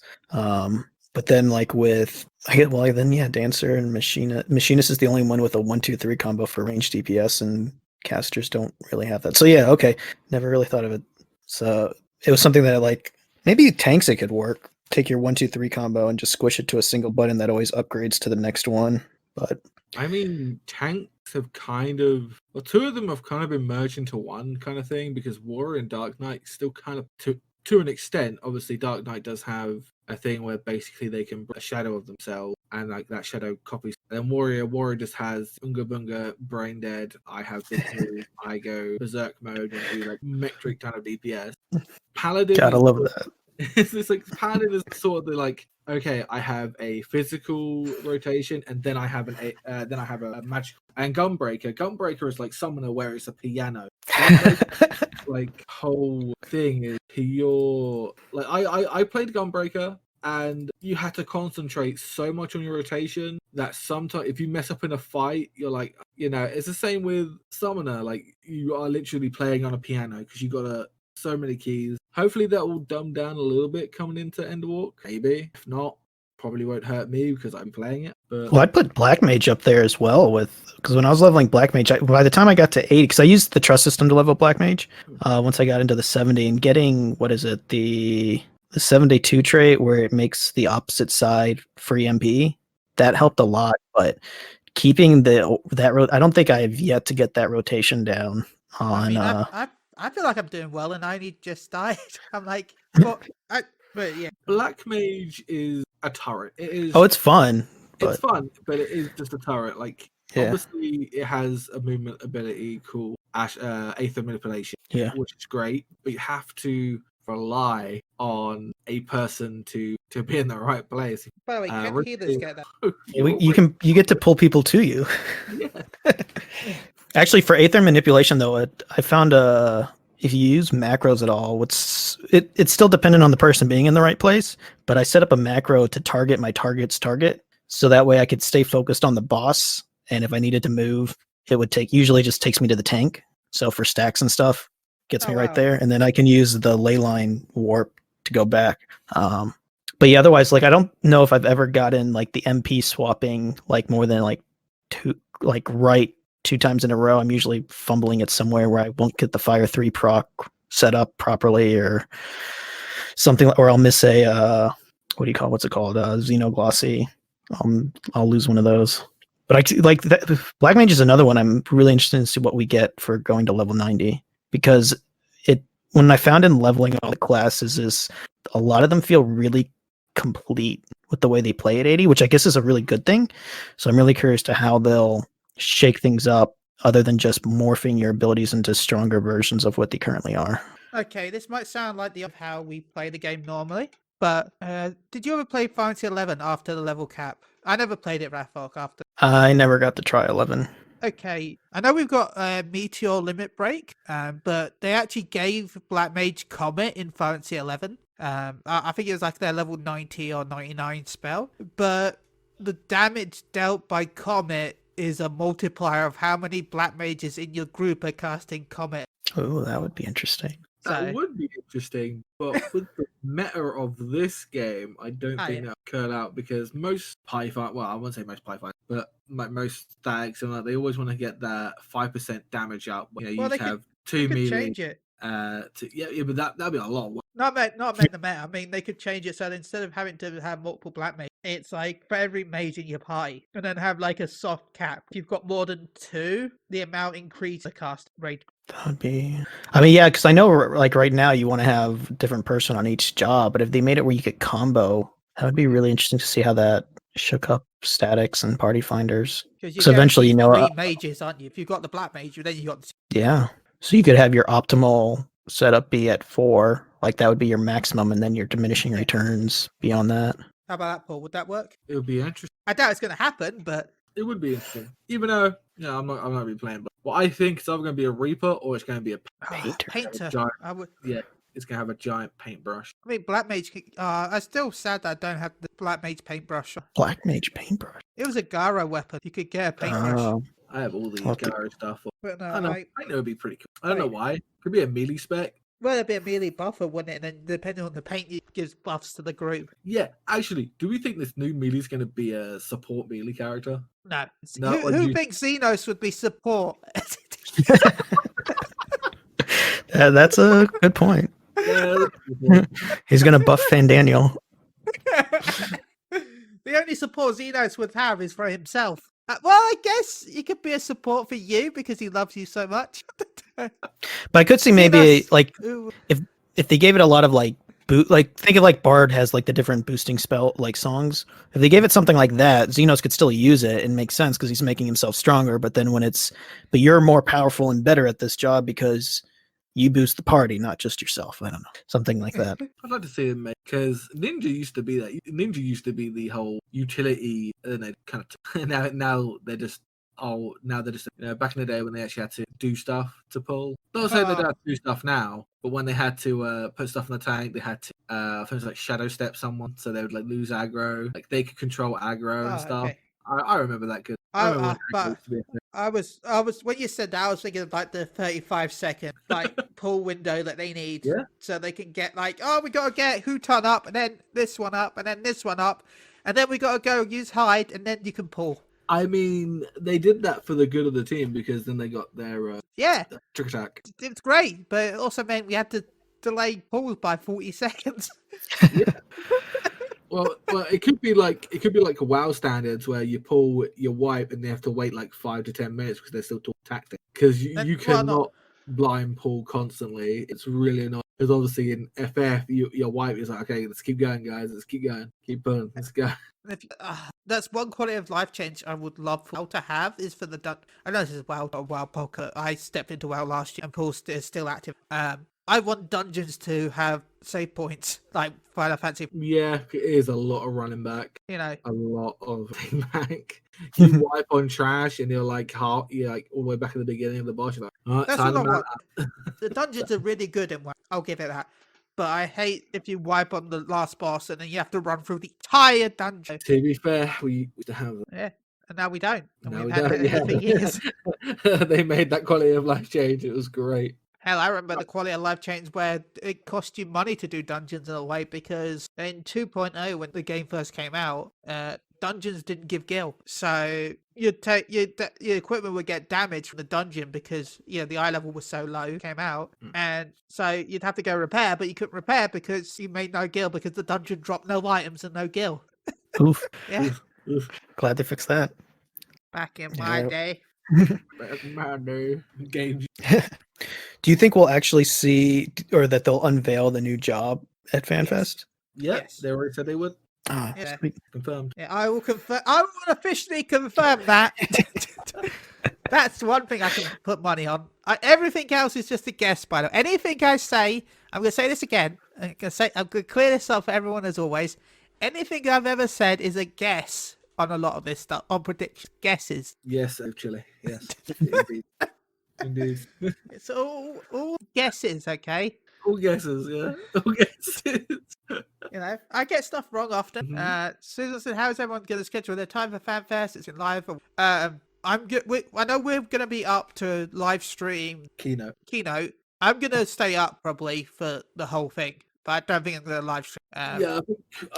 But then like with Dancer and Machinist is the only one with a 1-2-3 combo for ranged DPS, and casters don't really have that. So yeah, okay, never really thought of it. So it was something that like maybe tanks it could work. Take your 1-2-3 combo and just squish it to a single button that always upgrades to the next one. But I mean, tanks have kind of, well, two of them have kind of been merged into one kind of thing, because Warrior and Dark Knight still kind of to an extent. Obviously, Dark Knight does have a thing where basically they can a shadow of themselves, and like that shadow copies. And then Warrior just has Unga Bunga, Brain Dead. I have Victory. I go Berserk mode and do like metric kind of DPS. Paladin. Gotta love that. It's like paladin is sort of the like, okay, I have a physical rotation, and then I have a magical. And Gunbreaker is like summoner where it's a piano. Gunbreaker, like whole thing is pure. Like I played Gunbreaker, and you had to concentrate so much on your rotation that sometimes if you mess up in a fight, you're like, it's the same with summoner. Like you are literally playing on a piano because you got so many keys. Hopefully that will dumb down a little bit coming into Enderwalk. Maybe. If not, probably won't hurt me because I'm playing it. But Well, I put Black Mage up there as well because when I was leveling Black Mage, by the time I got to 80, because I used the trust system to level Black Mage, once I got into the 70 and getting, the 72 trait where it makes the opposite side free MP, that helped a lot. But keeping I don't think I have yet to get that rotation down on. I mean, I feel like I'm doing well, and I only just died. I'm like, but yeah. Black Mage is a turret. It is. Oh, it's fun. It's fun, but it is just a turret. Like, Yeah. obviously, it has a movement ability called Aether Manipulation, which is great. But you have to rely on a person to be in the right place. By the way, can healers get that? You get to pull people to you. Yeah. Actually, for Aether Manipulation, though, I found if you use macros at all, it's still dependent on the person being in the right place. But I set up a macro to target my target's target, so that way I could stay focused on the boss. And if I needed to move, it would usually just takes me to the tank. So for stacks and stuff, gets me right there, and then I can use the ley line warp to go back. But yeah, otherwise, like I don't know if I've ever gotten like the MP swapping like more than like two times in a row. I'm usually fumbling it somewhere where I won't get the Fire 3 proc set up properly or something, or I'll miss a what's it called? Xenoglossy. I'll lose one of those. But Black Mage is another one I'm really interested in to see what we get for going to level 90, because when I found in leveling all the classes is a lot of them feel really complete with the way they play at 80, which I guess is a really good thing. So I'm really curious to how they'll shake things up other than just morphing your abilities into stronger versions of what they currently are. Okay, this might sound like of how we play the game normally, but did you ever play Final Fantasy 11 after the level cap? I never played it, Wrathoc, after. I never got to try 11. Okay, I know we've got Meteor Limit Break, but they actually gave Black Mage Comet in Final Fantasy 11. I think it was like their level 90 or 99 spell, but the damage dealt by Comet is a multiplier of how many Black Mages in your group are casting Comet. Oh, that would be interesting. That would be interesting, but with the meta of this game, I don't think that would curl out, because most Python, well, I wouldn't say most Python, but like most stags and they always want to get that 5% damage out. You have 2 melee. Change it. But that'd be a lot of work. Not make the meta. I mean, they could change it so that instead of having to have multiple Black Mages, it's like for every mage in your party, and then have like a soft cap. If you've got more than 2, the amount increase the cast rate. That would be. I mean, yeah, because I know like right now you want to have a different person on each job, but if they made it where you could combo, that would be really interesting to see how that shook up statics and party finders. Because eventually, 3 mages, aren't you? If you've got the Black Mage, then you got. Yeah. So you could have your optimal setup be at 4, like that would be your maximum, and then your diminishing returns beyond that. How about that, Paul? Would that work? It would be interesting. I doubt it's going to happen, but it would be interesting. Even though, I'm not going to be playing. But what I think is either going to be a Reaper or it's going to be a painter. Yeah, it's going to have a giant paintbrush. I mean, Black Mage. I'm still sad that I don't have the Black Mage paintbrush. Black Mage paintbrush. It was a Gara weapon. You could get a paintbrush. I have all these Gara stuff. But no, I know it would be pretty cool. I don't know why. Could be a melee spec. Well, it'd be a melee buffer, wouldn't it? And then depending on the paint, it gives buffs to the group. Yeah, actually, do we think this new melee is going to be a support melee character? No. Who thinks Xenos would be support? That's a good point. He's going to buff Fandaniel. The only support Xenos would have is for himself. Well, I guess he could be a support for you because he loves you so much. But I could see maybe like if they gave it a lot of like think of like Bard has like the different boosting spell like songs. If they gave it something like that, Xenos could still use it and make sense because he's making himself stronger. But then but you're more powerful and better at this job because you boost the party, not just yourself. I don't know, something like that. I'd like to see it, mate, because Ninja used to be that. Ninja used to be the whole utility, and they kind of now they're just now they're just back in the day when they actually had to do stuff to pull. Not saying they don't have to do stuff now, but when they had to put stuff in the tank, they had to things like shadow step someone, so they would like lose aggro. Like they could control aggro and stuff. Okay. I remember that good. I remember when aggro But used to be a thing. I was when you said that, I was thinking of like the 35-second like pull window that they need, Yeah. so they can get like, oh, we gotta get Huton up, and then this one up, and then this one up, and then we gotta go use hide, and then you can pull. I mean, they did that for the good of the team because then they got their Yeah, trick attack. it's great, but it also meant we had to delay pulls by 40 seconds. Yeah. Well, it could be like WoW standards where you pull your wipe and they have to wait like 5 to 10 minutes because they're still talking tactics. Because you cannot blind pull constantly. It's really annoying. Because obviously in FF, your wipe is like, okay, let's keep going, guys. Let's keep going. Keep pulling. Let's go. That's one quality of life change I would love for to have is for the I know this is WoW poker. I stepped into WoW last year and Paul is still active. I want dungeons to have save points like Final Fantasy. Yeah, it is a lot of running back. A lot of running back. You wipe on trash and you're like all the way back at the beginning of the boss. You're like, oh, that's what I want. The dungeons are really good in WoW. I'll give it that. But I hate if you wipe on the last boss and then you have to run through the entire dungeon. To be fair, we used to have that. Yeah, and now we don't. And now we've we had don't. it for years. They made that quality of life change. It was great. Hell, I remember the quality of life change where it cost you money to do dungeons in a way because in 2.0, when the game first came out, dungeons didn't give gil. So you'd take your equipment would get damaged from the dungeon because the eye level was so low it came out, and so you'd have to go repair, but you couldn't repair because you made no gil because the dungeon dropped no items and no gil. Oof. Yeah. Oof. Glad they fixed that. Back in my day. Back in my day. Game. Do you think we'll actually see, or that they'll unveil the new job at FanFest? Yes. They already said they would. Ah, Yeah. sweet. Confirmed. Yeah, I will confirm. I will officially confirm that. That's one thing I can put money on. Everything else is just a guess. By the way, anything I say, I'm going to say this again. I'm going to clear this up for everyone as always. Anything I've ever said is a guess on a lot of this stuff, on prediction guesses. Yes, actually. Yes. Indeed. Indeed. It's all guesses, okay? All guesses, yeah. All guesses. I get stuff wrong often. Mhm. Susan said, "How is everyone going to schedule their time for FanFest? It's in live." I'm good. I know we're going to be up to live stream Keynote. I'm going to stay up probably for the whole thing, but I don't think I'm going to live stream. Yeah,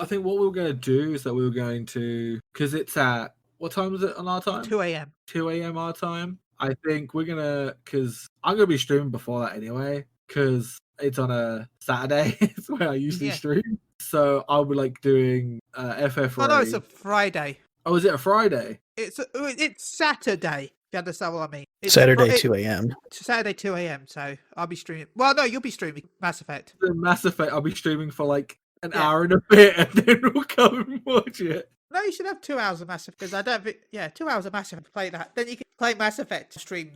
I think what we were going to do is that we were going to, because it's at, what time is it on our time? 2 a.m. 2 a.m. our time. I think we're going to, because I'm going to be streaming before that anyway, because it's on a Saturday. It's where I usually stream. So I'll be like doing FF. Oh, no, it's a Friday. Oh, is it a Friday? It's Saturday. You understand what I mean? It's Saturday, 2 a.m. Saturday, 2 a.m. So I'll be streaming. Well, no, you'll be streaming Mass Effect. The Mass Effect, I'll be streaming for like an hour and a bit, and then we'll come and watch it. No, you should have 2 hours of Mass Effect, because I don't think... Yeah, 2 hours of Mass Effect, play that. Then you can play Mass Effect stream.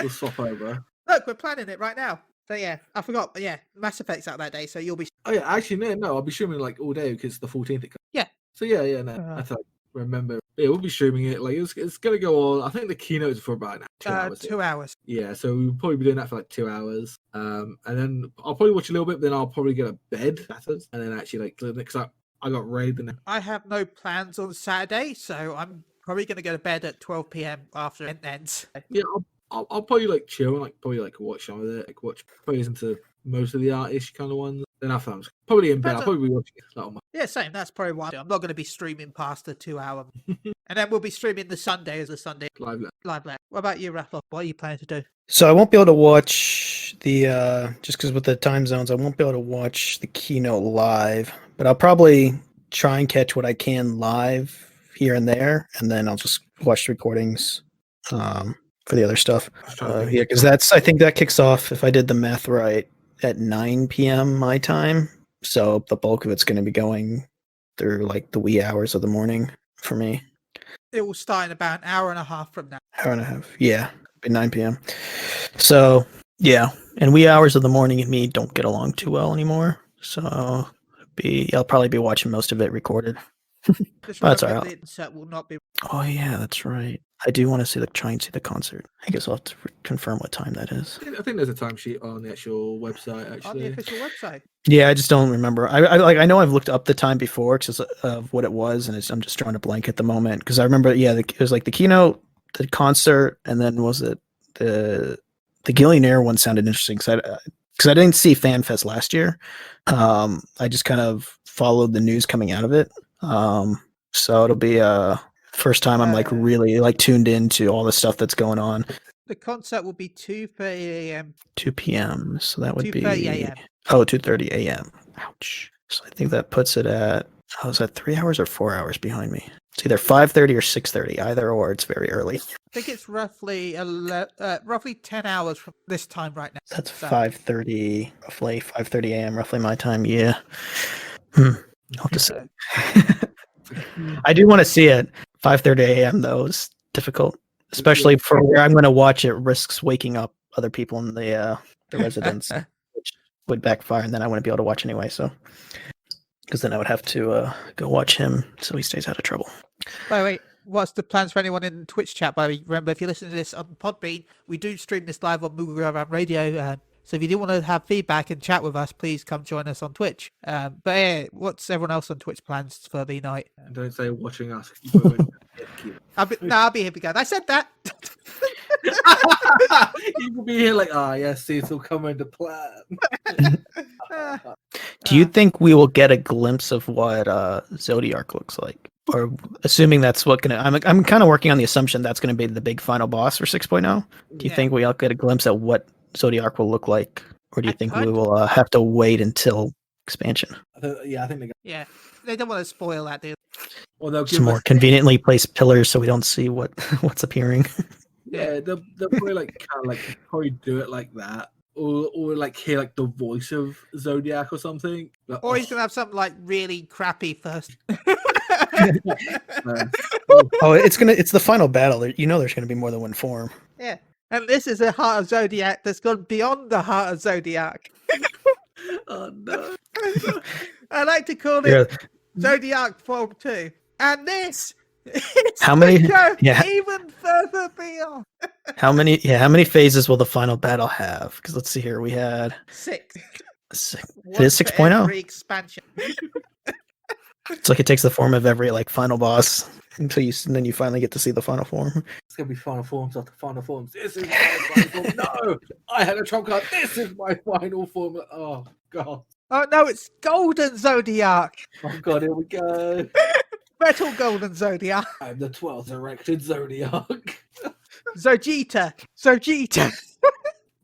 We'll swap over. Look, we're planning it right now. So yeah, I forgot. Yeah, Mass Effect's out that day, so you'll be... Oh yeah, actually no, I'll be streaming like all day because it's the 14th. Yeah. So yeah, no. I have to remember. Yeah, we'll be streaming it. Like it's gonna go on. I think the keynote's for about 2 hours. 2 hours. Yeah, so we'll probably be doing that for like 2 hours. And then I'll probably watch a little bit, but then I'll probably get a bed afterwards, and then actually like because I got raided. And I have no plans on Saturday, so I'm probably gonna go to bed at 12 p.m. after it ends. Yeah, I'll probably like chill and like probably like watch some of it, like watch probably into most of the artish kind of ones. Then after I'm probably in bed. I'll probably be watching it. Like, yeah, same. That's probably why I'm not going to be streaming past the 2 hour. And then we'll be streaming the Sunday as a Sunday live. What about you, Wrathoc? What are you planning to do? So I won't be able to watch the just because with the time zones, I won't be able to watch the keynote live. But I'll probably try and catch what I can live here and there, and then I'll just watch the recordings for the other stuff. Yeah, because I think that kicks off, if I did the math right, at 9 p.m. my time. So the bulk of it's going to be going through like the wee hours of the morning for me. It will start in about an hour and a half from now. Hour and a half, yeah. Be 9 p.m. So yeah, and wee hours of the morning and me don't get along too well anymore. So I'll probably be watching most of it recorded. Just That's remember all right. the set will not be Oh yeah, that's right. I do want to try and see the concert. I guess I'll have to confirm what time that is. I think there's a timesheet on the actual website. on the Actually, official website. Yeah, I just don't remember. I know I've looked up the time before because of what it was, and I'm just drawing a blank at the moment because I remember. Yeah, it was like the keynote, the concert, and then was it the Gillionaire one sounded interesting because I didn't see FanFest last year. I just kind of followed the news coming out of it. So it'll be first time I'm like really like tuned into all the stuff that's going on. The concert will be 2:30 a.m. 2 p.m. So that would be 2:30 a.m. 2:30 a.m. Ouch. So I think that puts it at is that 3 hours or 4 hours behind me? It's either 5:30 or 6:30, either or. It's very early. I think it's roughly 10 hours from this time right now. That's So, 5:30, roughly 5:30 a.m. roughly my time. Yeah. I'll have to say. I do want to see it. 5:30 a.m. though is difficult, especially for where I'm going to watch. It risks waking up other people in the residence, which would backfire, and then I wouldn't be able to watch anyway. So, because then I would have to go watch him so he stays out of trouble. by the way, what's the plans for anyone in Twitch chat? By the way, remember, if you listen to this on Podbean, we do stream this live on Moogle Radio. So if you do want to have feedback and chat with us, please come join us on Twitch. But yeah, what's everyone else on Twitch plans for the night? and don't say watching us. I'll be here again. I said that. You will be here like, yes, this will come into plan. Do you think we will get a glimpse of what Zodiac looks like? Or assuming that's what I'm kind of working on the assumption that's gonna be the big final boss for 6.0. Do you think we'll get a glimpse at what Zodiac will look like? Or do you think we will have to wait until expansion? I think they don't want to spoil that, do they? Or they'll Some more conveniently placed pillars so we don't see what's appearing. Yeah, they'll probably probably do it like that. Or like hear like the voice of Zodiac or something. Like, Or he's gonna have something like really crappy first. It's the final battle. You know there's gonna be more than one form. Yeah. And this is a Heart of Zodiac that's gone beyond the Heart of Zodiac. Oh no. I like to call it Zodiac Form 2. And this is How many even further beyond. How many phases will the final battle have? Because let's see here. We had 6. It is 6.0. Expansion. It's like it takes the form of every like final boss and then you finally get to see the final form. It's gonna be final forms after final forms. This is my final form. No, I had a trump card. This is my final form. Oh god. Oh no, it's Golden Zodiac. Oh god, here we go. Metal Golden Zodiac. I'm the 12th erected Zodiac. Zogita.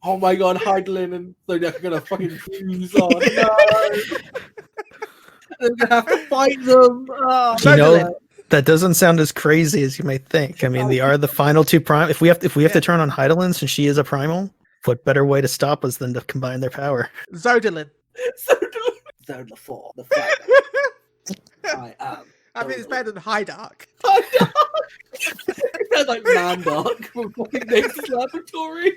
Oh my god, Heidelin and Zodiac are gonna fucking fuse on. No. They're gonna have to fight them. Oh, that doesn't sound as crazy as you may think. I mean, they are the final two prime. If we have to turn on Heidelin since she is a primal, what better way to stop us than to combine their power? Zodilin. Zoda 4, the fighter. I am. I mean, it's better than Hydark. That's like Mandark from fucking Nexus Laboratory.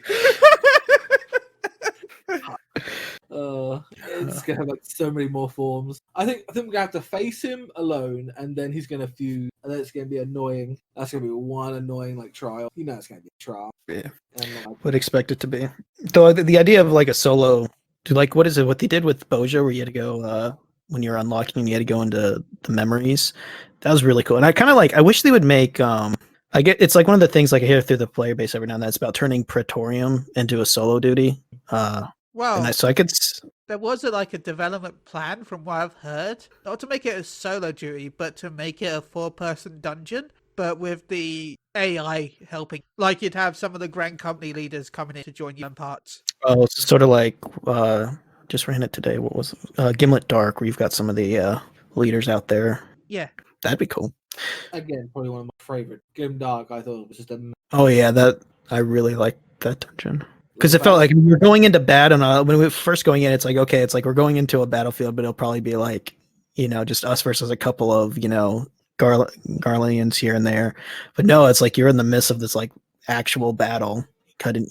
It's gonna have like so many more forms. I think we're gonna have to face him alone, and then he's gonna fuse, and then it's gonna be annoying. That's gonna be one annoying like trial. You know, it's gonna be a trial. Yeah, would expect it to be. Though the idea of like a solo, like what is it? What they did with Boja, where you had to go when you're unlocking, you had to go into the memories. That was really cool, and I kind of I wish they would make. I get it's like one of the things like I hear through the player base every now and then. It's about turning Praetorium into a solo duty. Well, so I could. There was a development plan from what I've heard, not to make it a solo duty, but to make it a 4-person dungeon, but with the AI helping. Like you'd have some of the Grand Company leaders coming in to join you in parts. Oh, it's sort of like just ran it today. What was Gimlet Dark, where you've got some of the leaders out there. Yeah, that'd be cool. Again, probably one of my favorite. Grim Dark, I thought it was just a. Oh yeah, I really liked that dungeon. Because it felt like we were going into battle. When we were first going in, it's like, okay, it's like we're going into a battlefield, but it'll probably be like, just us versus a couple of, Garleans here and there. But no, it's like you're in the midst of this like actual battle. cutting,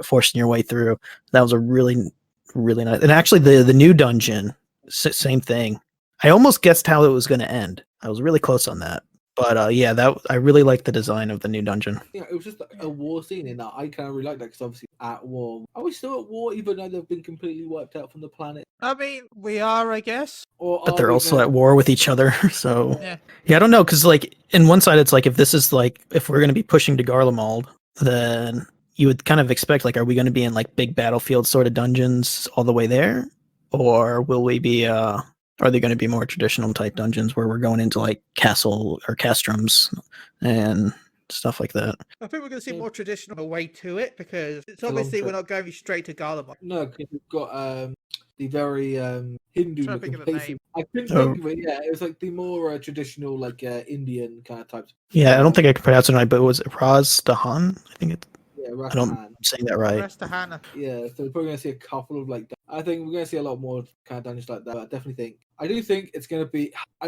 forcing your way through. That was a really, really nice. And actually, the new dungeon, same thing. I almost guessed how it was going to end. I was really close on that. But yeah, that I really liked the design of the new dungeon. Yeah, it was just a war scene in that. I kind of really like that because obviously at war. Are we still at war even though they've been completely wiped out from the planet? I mean, we are, I guess. Or But are they're we also gonna- at war with each other. So Yeah. I don't know, because like in one side, it's like if this is like if we're going to be pushing to Garlemald, then you would kind of expect like, are we going to be in like big battlefield sort of dungeons all the way there, or will we be? Are they going to be more traditional type dungeons where we're going into like castle or castrums and stuff like that? I think we're going to see more traditional way to it because it's A long obviously we're trip. not going straight to Garlemald. No, because we've got the very Hindu Trying to think looking of the place. name. I couldn't think of it. Yeah, it was like the more traditional, like Indian kind of types. Yeah, I don't think I can pronounce it right, but was it Dahan? I think it. Yeah, I don't. Rathan. I'm saying that right. Rastahana. Yeah, so we're probably going to see a couple of like. I think we're going to see a lot more kind of dungeons like that. I definitely think. I do think it's going to be. I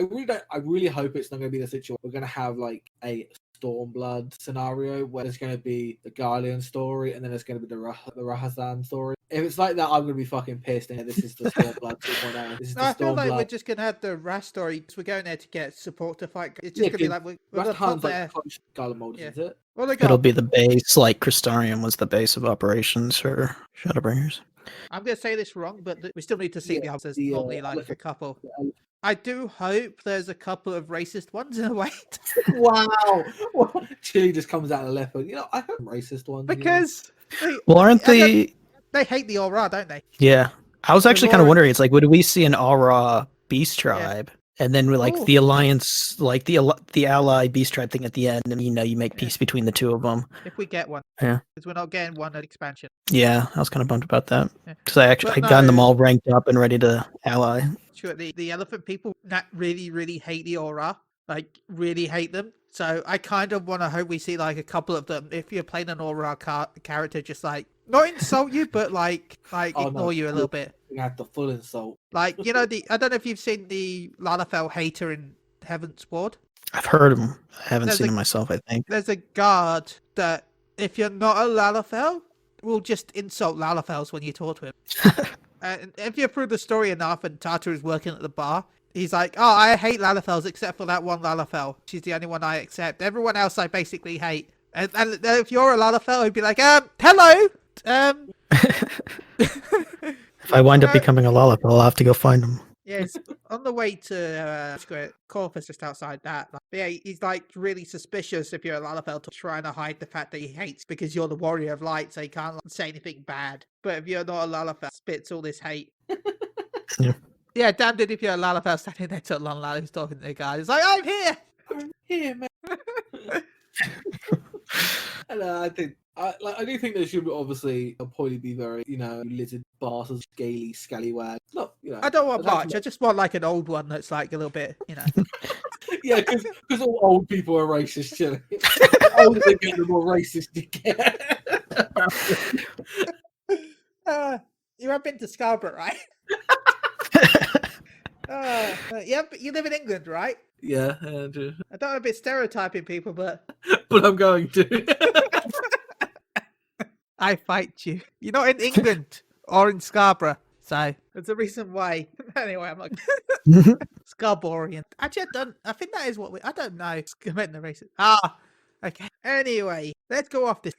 really hope it's not going to be the situation. We're going to have like a Stormblood scenario where there's going to be the Guardian story and then there's going to be the Rahazan story. If it's like that, I'm going to be fucking pissed. And this is the Stormblood 2.0. This is the I feel like we're Stormblood. just going to have the Rast story because we're going there to get support to fight. It's Yeah, just going to be like we're going to put Rathan's there. like close to Garlemald, Yeah. is it? Well, they It'll got. be the base, like Crystarium was the base of operations for Shadowbringers. I'm going to say this wrong, but we still need to see the others. the, Normally, like a elephant- couple. the I do hope there's a couple of racist ones in a way. Wow. Chili just comes out of left field. I hope racist ones. Because Well, aren't I they? they hate the Aura, don't they? Yeah, I was actually kind of Aura- wondering. It's like, would we see an Aura beast tribe, and then we're like Ooh. the alliance, like the ally beast tribe thing at the end, and you make peace between the two of them. If we get one. Yeah. Because we're not getting one at expansion. Yeah, I was kind of bummed about that Yeah. because I But gotten them no- all ranked up and ready to ally. Sure, the elephant people that really, really hate the Aura. Like, really hate them. So I kind of want to hope we see, like, a couple of them. If you're playing an Aura character, just, like, not insult you, but, like Oh, ignore no. you a little bit. You have the full insult. Like, I don't know if you've seen the Lalafell hater in Heaven's Ward. I've heard them. I haven't There's seen a- them myself. I think. There's a guard that, if you're not a Lalafell, will just insult Lalafells when you talk to him. And if you're through the story enough and Tata is working at the bar, he's like, oh, I hate Lalafells except for that one Lalafell. She's the only one I accept. Everyone else I basically hate. And if you're a Lalafell, he'd be like, hello! If I wind up becoming a Lollipop, I'll have to go find them. Yeah, it's on the way to Corpus, just outside that. Like, yeah, he's like really suspicious if you're a Lalafell to trying to hide the fact that he hates because you're the warrior of light, so he can't like, say anything bad. But if you're not a Lalafell, spits all this hate. Yeah. Yeah, damn it if you're a Lalafell standing next to a long lad who's talking to the guy. He's like, I'm here! I'm here, man. And I do think there should be obviously probably be very, lizard bastards, scaly scallywag. Not, I don't want but that's much. I just want like an old one that's like a little bit, Yeah, because all old people are racist, Chili. The older they get, the more racist you get. You have been to Scarborough, right? Yeah, but you live in England, right? Yeah, I don't want to be stereotyping people, but but I'm going to. I fight you. You're not in England or in Scarborough, so there's a reason why. Anyway, I'm like Scarborough. Actually, I think that is what I don't know. Committing the racist. Okay. Anyway, let's go off this.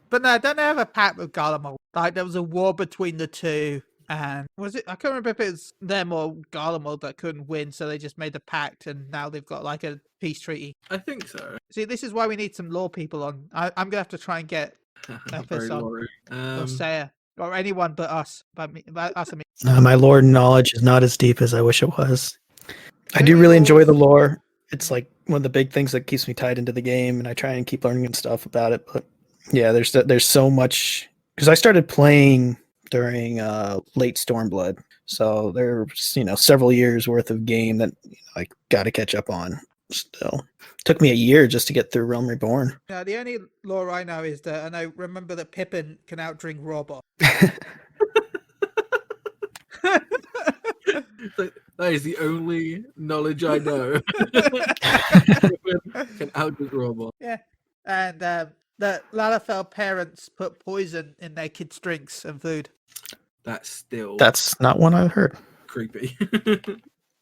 But no, don't they have a pact with Garlemald? Like there was a war between the two, and was it? I can't remember if it was them or Garlemald that couldn't win, so they just made a pact, and now they've got like a peace treaty. I think so. See, this is why we need some law people on. I'm gonna have to try and get Very on. worried. or Saya or anyone but us. But us and me. My lore knowledge is not as deep as I wish it was. I do really enjoy the lore. It's like one of the big things that keeps me tied into the game, and I try and keep learning and stuff about it. But yeah, there's so much because I started playing during late Stormblood, so there's several years worth of game that I got to catch up on. Still, took me a year just to get through Realm Reborn. Now, the only lore I know is that I remember that Pippin can outdrink Robot. That is the only knowledge I know. Can outdo robot. Yeah, and that Lalafell parents put poison in their kids' drinks and food. That's still That's not one I've heard. creepy.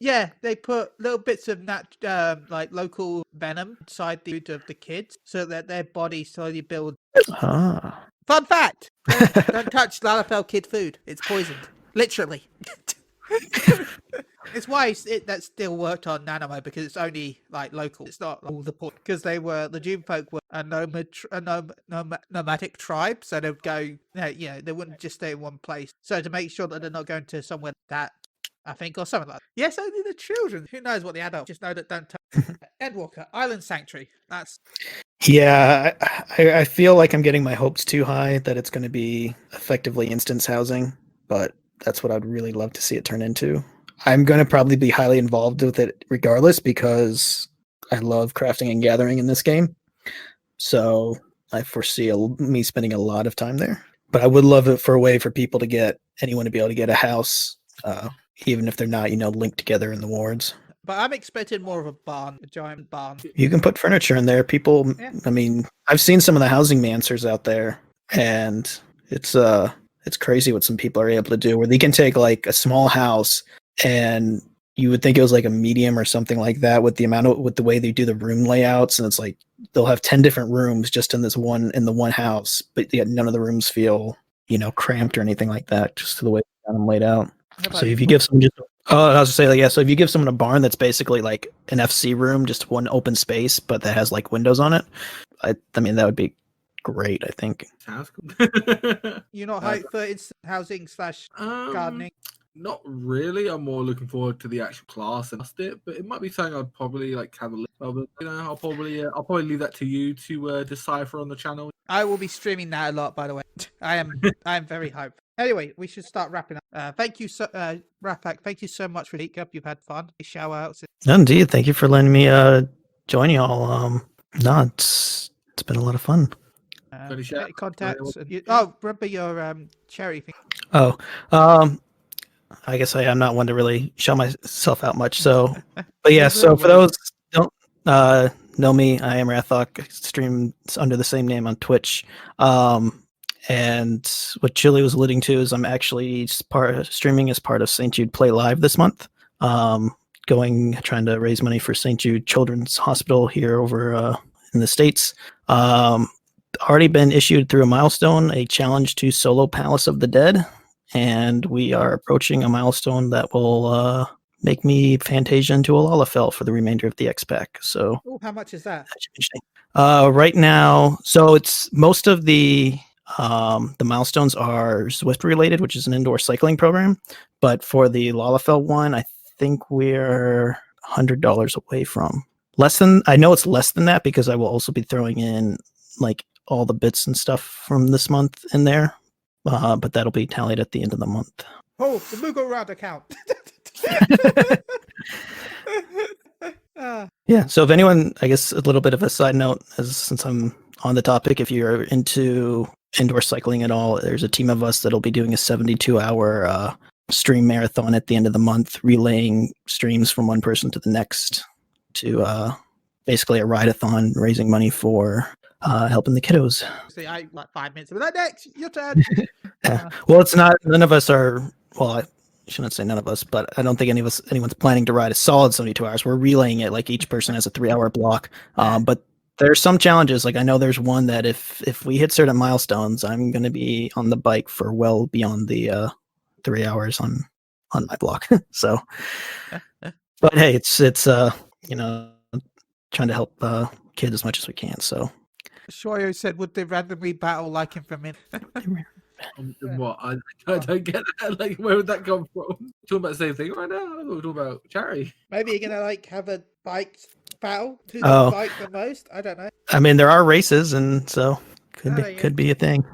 Yeah, they put little bits of like local venom inside the food of the kids so that their body slowly builds. Ah. Fun fact: don't touch Lalafell kid food. It's poisoned, literally. It's why that still worked on Nanamo, because it's only like local. It's not all the point, because the Doom folk were a nomadic tribe, so they'd go. They wouldn't just stay in one place. So to make sure that they're not going to somewhere that, I think, or something like that. Yes, only the children. Who knows what the adults just know that don't touch. Endwalker Island Sanctuary. That's. Yeah, I feel like I'm getting my hopes too high that it's going to be effectively instance housing, but that's what I'd really love to see it turn into. I'm going to probably be highly involved with it regardless because I love crafting and gathering in this game. So I foresee me spending a lot of time there. But I would love it for a way for people to get anyone to be able to get a house, even if they're not, linked together in the wards. But I'm expecting more of a barn, a giant barn. You can put furniture in there. People, Yeah. I mean, I've seen some of the housing mansers out there, and it's crazy what some people are able to do, where they can take like a small house, and you would think it was like a medium or something like that with the way they do the room layouts, and it's like they'll have 10 different rooms just in the one house, but yet none of the rooms feel cramped or anything like that, just to the way they're laid out. So if you give someone I was to say, so if you give someone a barn that's basically like an FC room, just one open space, but that has like windows on it, I mean, that would be great, I think. Sounds good. You're not hyped for instant housing / gardening? Not really. I'm more looking forward to the actual class and it, but it might be something I'd probably like have a look at. I'll probably leave that to you to decipher on the channel. I will be streaming that a lot, by the way. I am very hyped. Anyway, we should start wrapping up. Thank you, Wrathoc. Thank you so much for the up. You've had fun. Shout outs. Indeed, thank you for letting me join y'all. No, it's been a lot of fun. Contacts. Remember your cherry thing. Oh, I guess I am not one to really show myself out much. So, but yeah. So for those who don't know me, I am Wrathoc. I stream under the same name on Twitch. And what Chili was alluding to is I'm actually streaming as part of St. Jude Play Live this month. Trying to raise money for St. Jude Children's Hospital here over in the States. Already been issued through a milestone, a challenge to solo Palace of the Dead. And we are approaching a milestone that will make me Fantasia into a Lalafell for the remainder of the X-Pack. So, how much is that? Right now, so it's most of the milestones are Zwift related, which is an indoor cycling program. But for the Lalafell one, I think we're $100 away from I know it's less than that because I will also be throwing in like all the bits and stuff from this month in there. But that'll be tallied at the end of the month. Oh, the Moogle round account. Yeah, so if anyone, I guess a little bit of a side note, since I'm on the topic, if you're into indoor cycling at all, there's a team of us that'll be doing a 72-hour stream marathon at the end of the month, relaying streams from one person to the next to basically a ride-a-thon, raising money for helping the kiddos. See, I like 5 minutes. But next, your turn. Yeah. Well, it's not. None of us are. Well, I shouldn't say none of us, but I don't think anyone's planning to ride a solid 72 hours. We're relaying it like each person has a 3-hour block. But there's some challenges. Like I know there's one that if we hit certain milestones, I'm going to be on the bike for well beyond the 3 hours on my block. So, but hey, it's trying to help kids as much as we can. So. Shoyo said, would they randomly battle like him for a minute? What? I don't get that. Like, where would that come from? Talking about the same thing right now. We're talking about charity. Maybe you're gonna like have a bike battle. Who can bike the most? I don't know. I mean, there are races, and so could be a thing.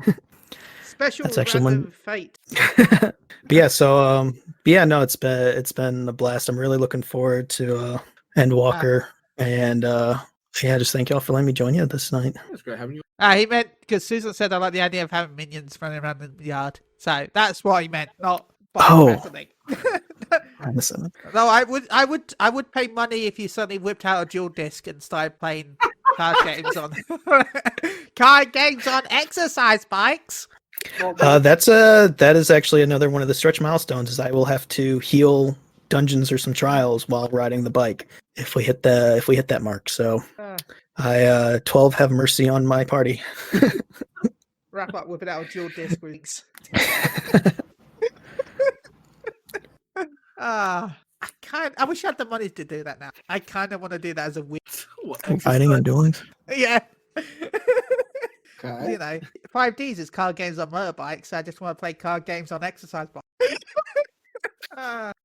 Special That's actually random fate. But yeah, so no, it's been a blast. I'm really looking forward to Endwalker and yeah, just thank y'all for letting me join you this night. It's great having you. He meant because Susan said I like the idea of having minions running around in the yard. So that's what he meant, not wrestling. Listen. No, I would pay money if you suddenly whipped out a dual disc and started playing card games on card games on exercise bikes. That is actually another one of the stretch milestones. Is I will have to heal dungeons or some trials while riding the bike if we hit that mark. So I 12 have mercy on my party. Wrap up with it out dual disc weeks. I wish I had the money to do that now. I kind of want to do that as a week. Riding and dueling. Yeah. Okay. You know, 5Ds is card games on motorbikes. So I just want to play card games on exercise bikes.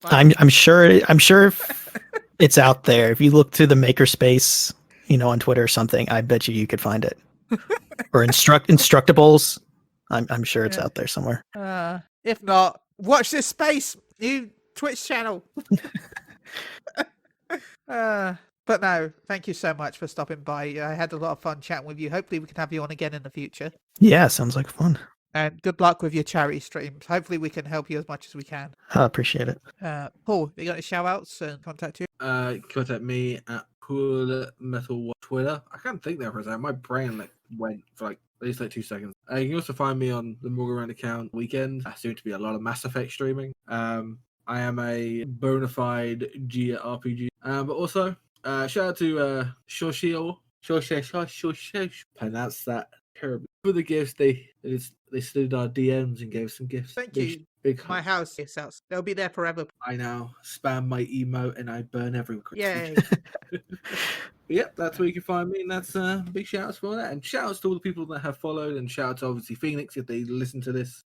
I'm sure it's out there. If you look through the makerspace, on Twitter or something, I bet you could find it. Or Instructables. I'm sure it's out there somewhere. If not, watch this space. New Twitch channel. But no, thank you so much for stopping by. I had a lot of fun chatting with you. Hopefully we can have you on again in the future. Yeah, sounds like fun. And good luck with your charity streams. Hopefully we can help you as much as we can. I appreciate it. Paul, you got any shout outs and contact you? Contact me at Cool Metal Twitter. I can't think there for a second. My brain went for at least 2 seconds. You can also find me on the Moogle account weekend. Soon to be a lot of Mass Effect streaming. I am a bona fide RPG. But also, shout out to Shoshio. Pronounce that terribly. For the gifts, they slid our DMs and gave some gifts. Thank you. Big My house is out. They'll be there forever. I now spam my emote and I burn every Yay. Yep, that's where you can find me, and that's big shout outs for that. And shout outs to all the people that have followed, and shout out to obviously Phoenix if they listen to this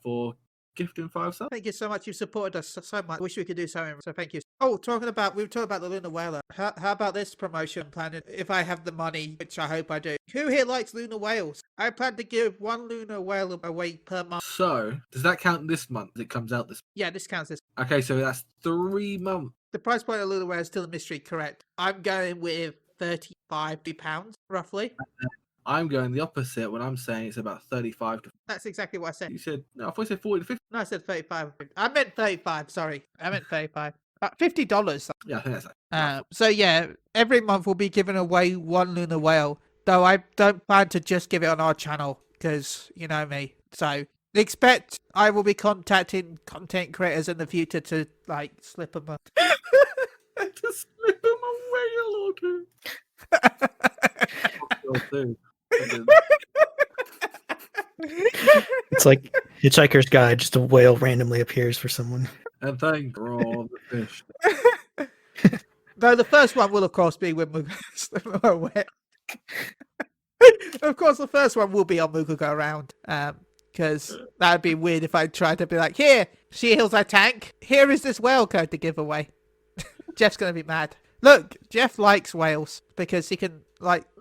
for gifting 5 stars. Thank you so much. You've supported us so much. Wish we could do something. So thank you. Oh, we were talking about the Lunar Whaler. How about this promotion plan? If I have the money, which I hope I do. Who here likes lunar whales? I plan to give 1 lunar whale away per month. So, does that count this month? It comes out this. Yeah, this counts this. Okay, so that's 3 months. The price point of lunar whale is still a mystery, correct? I'm going with £35, roughly. I'm going the opposite when I'm saying it's about 35 to. That's exactly what I said. You said no. I thought you said 40 to 50. No, I said 35. I meant 35. Sorry, I meant 35. $50. Yeah, I think that's So yeah, every month we'll be giving away 1 lunar whale. Though I don't plan to just give it on our channel because you know me. So expect I will be contacting content creators in the future to slip them. to slip them a whale or two. It's like Hitchhiker's Guide, just a whale randomly appears for someone. And thank for all the fish. Though the first one will of course be with Moogle. Of course the first one will be on Moogle Go Around. Because that would be weird if I tried to be like, here, she heals our tank. Here is this whale code to give away. Jeff's going to be mad. Look, Jeff likes whales because he can,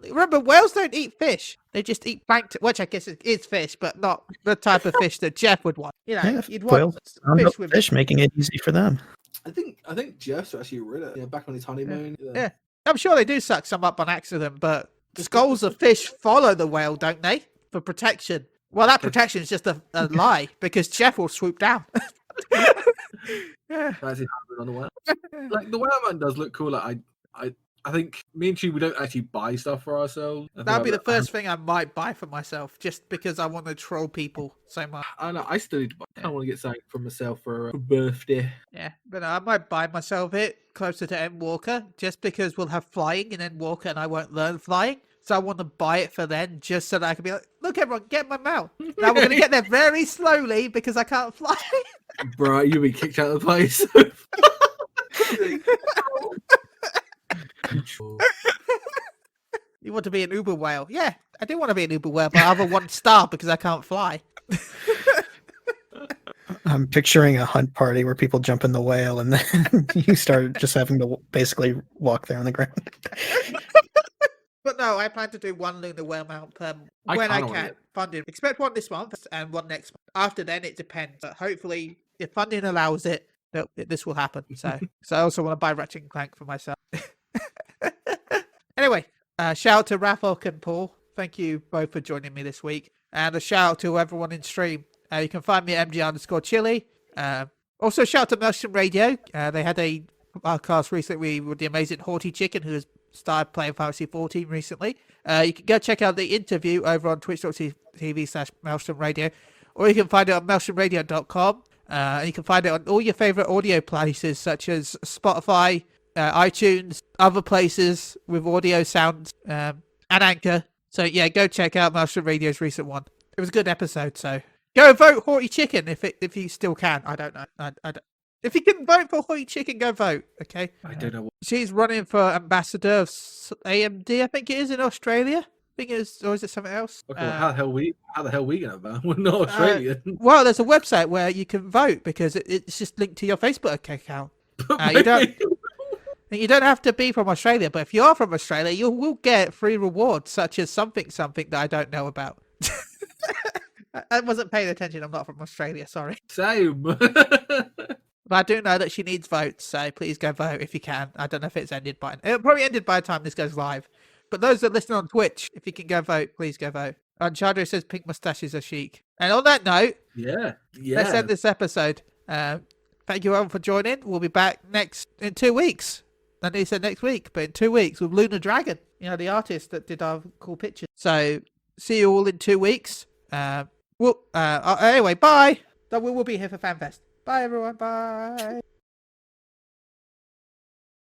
remember, whales don't eat fish. They just eat plankton, which I guess is fish, but not the type of fish that Jeff would want. You'd want fish making it easy for them. I think Jeff's actually read it. Back on his honeymoon. Yeah. I'm sure they do suck some up on accident, but skulls of fish follow the whale, don't they? For protection. Well, that protection is just a lie because Jeff will swoop down. Yeah. Actually on the whale. The whaleman does look cool. I think me and Chi, we don't actually buy stuff for ourselves. That'd be the first thing I might buy for myself, just because I want to troll people so much. I know. I still need to buy. I want to get something for myself for a birthday. Yeah, but I might buy myself it closer to Endwalker, just because we'll have flying in Endwalker and I won't learn flying. So I want to buy it for then, just so that I can be like, look, everyone, get my mount. Now we're going to get there very slowly because I can't fly. Bro, you'll be kicked out of the place. You want to be an Uber whale? Yeah, I do want to be an Uber whale, but I have a 1 star because I can't fly. I'm picturing a hunt party where people jump in the whale and then you start just having to basically walk there on the ground. But no, I plan to do 1 lunar whale mount per when I can. Funding. Expect 1 this month and 1 next month. After then, it depends. But hopefully, if funding allows it, this will happen. So I also want to buy Ratchet and Clank for myself. Anyway, shout out to Wrathoc and Paul. Thank you both for joining me this week. And a shout out to everyone in stream. You can find me at MG_Chili. Also, shout out to Motion Radio. They had a podcast recently with the amazing Haughty Chicken, who has started playing Fantasy 14 recently. You can go check out the interview over on twitch.tv/Maelstrom Radio, or you can find it on maelstromradio.com. You can find it on all your favorite audio places such as Spotify, iTunes, other places with audio sounds, and Anchor. So yeah, go check out Maelstrom Radio's recent one. It was a good episode, so go vote Haughty Chicken if you still can. I don't know. I don't. If you can vote for Haughty Chicken, go vote. Okay. I don't know. She's running for ambassador of AMD, I think it is, in Australia. I think it is, or is it something else? Okay, well, how the hell we gonna vote? We're not Australian. Well, there's a website where you can vote because it's just linked to your Facebook account. You don't have to be from Australia, but if you are from Australia, you will get free rewards such as something that I don't know about. I wasn't paying attention. I'm not from Australia. Sorry. Same. But I do know that she needs votes, so please go vote if you can. I don't know if it's ended by... It'll probably ended by the time this goes live. But those that listen on Twitch, if you can go vote, please go vote. And Chandra says pink mustaches are chic. And on that note, yeah. let's end this episode. Thank you all for joining. We'll be back in 2 weeks. I know you said next week, but in 2 weeks with Lunar Dragon, the artist that did our cool pictures. So see you all in 2 weeks. Anyway, bye. We will be here for Fanfest. Bye, everyone. Bye.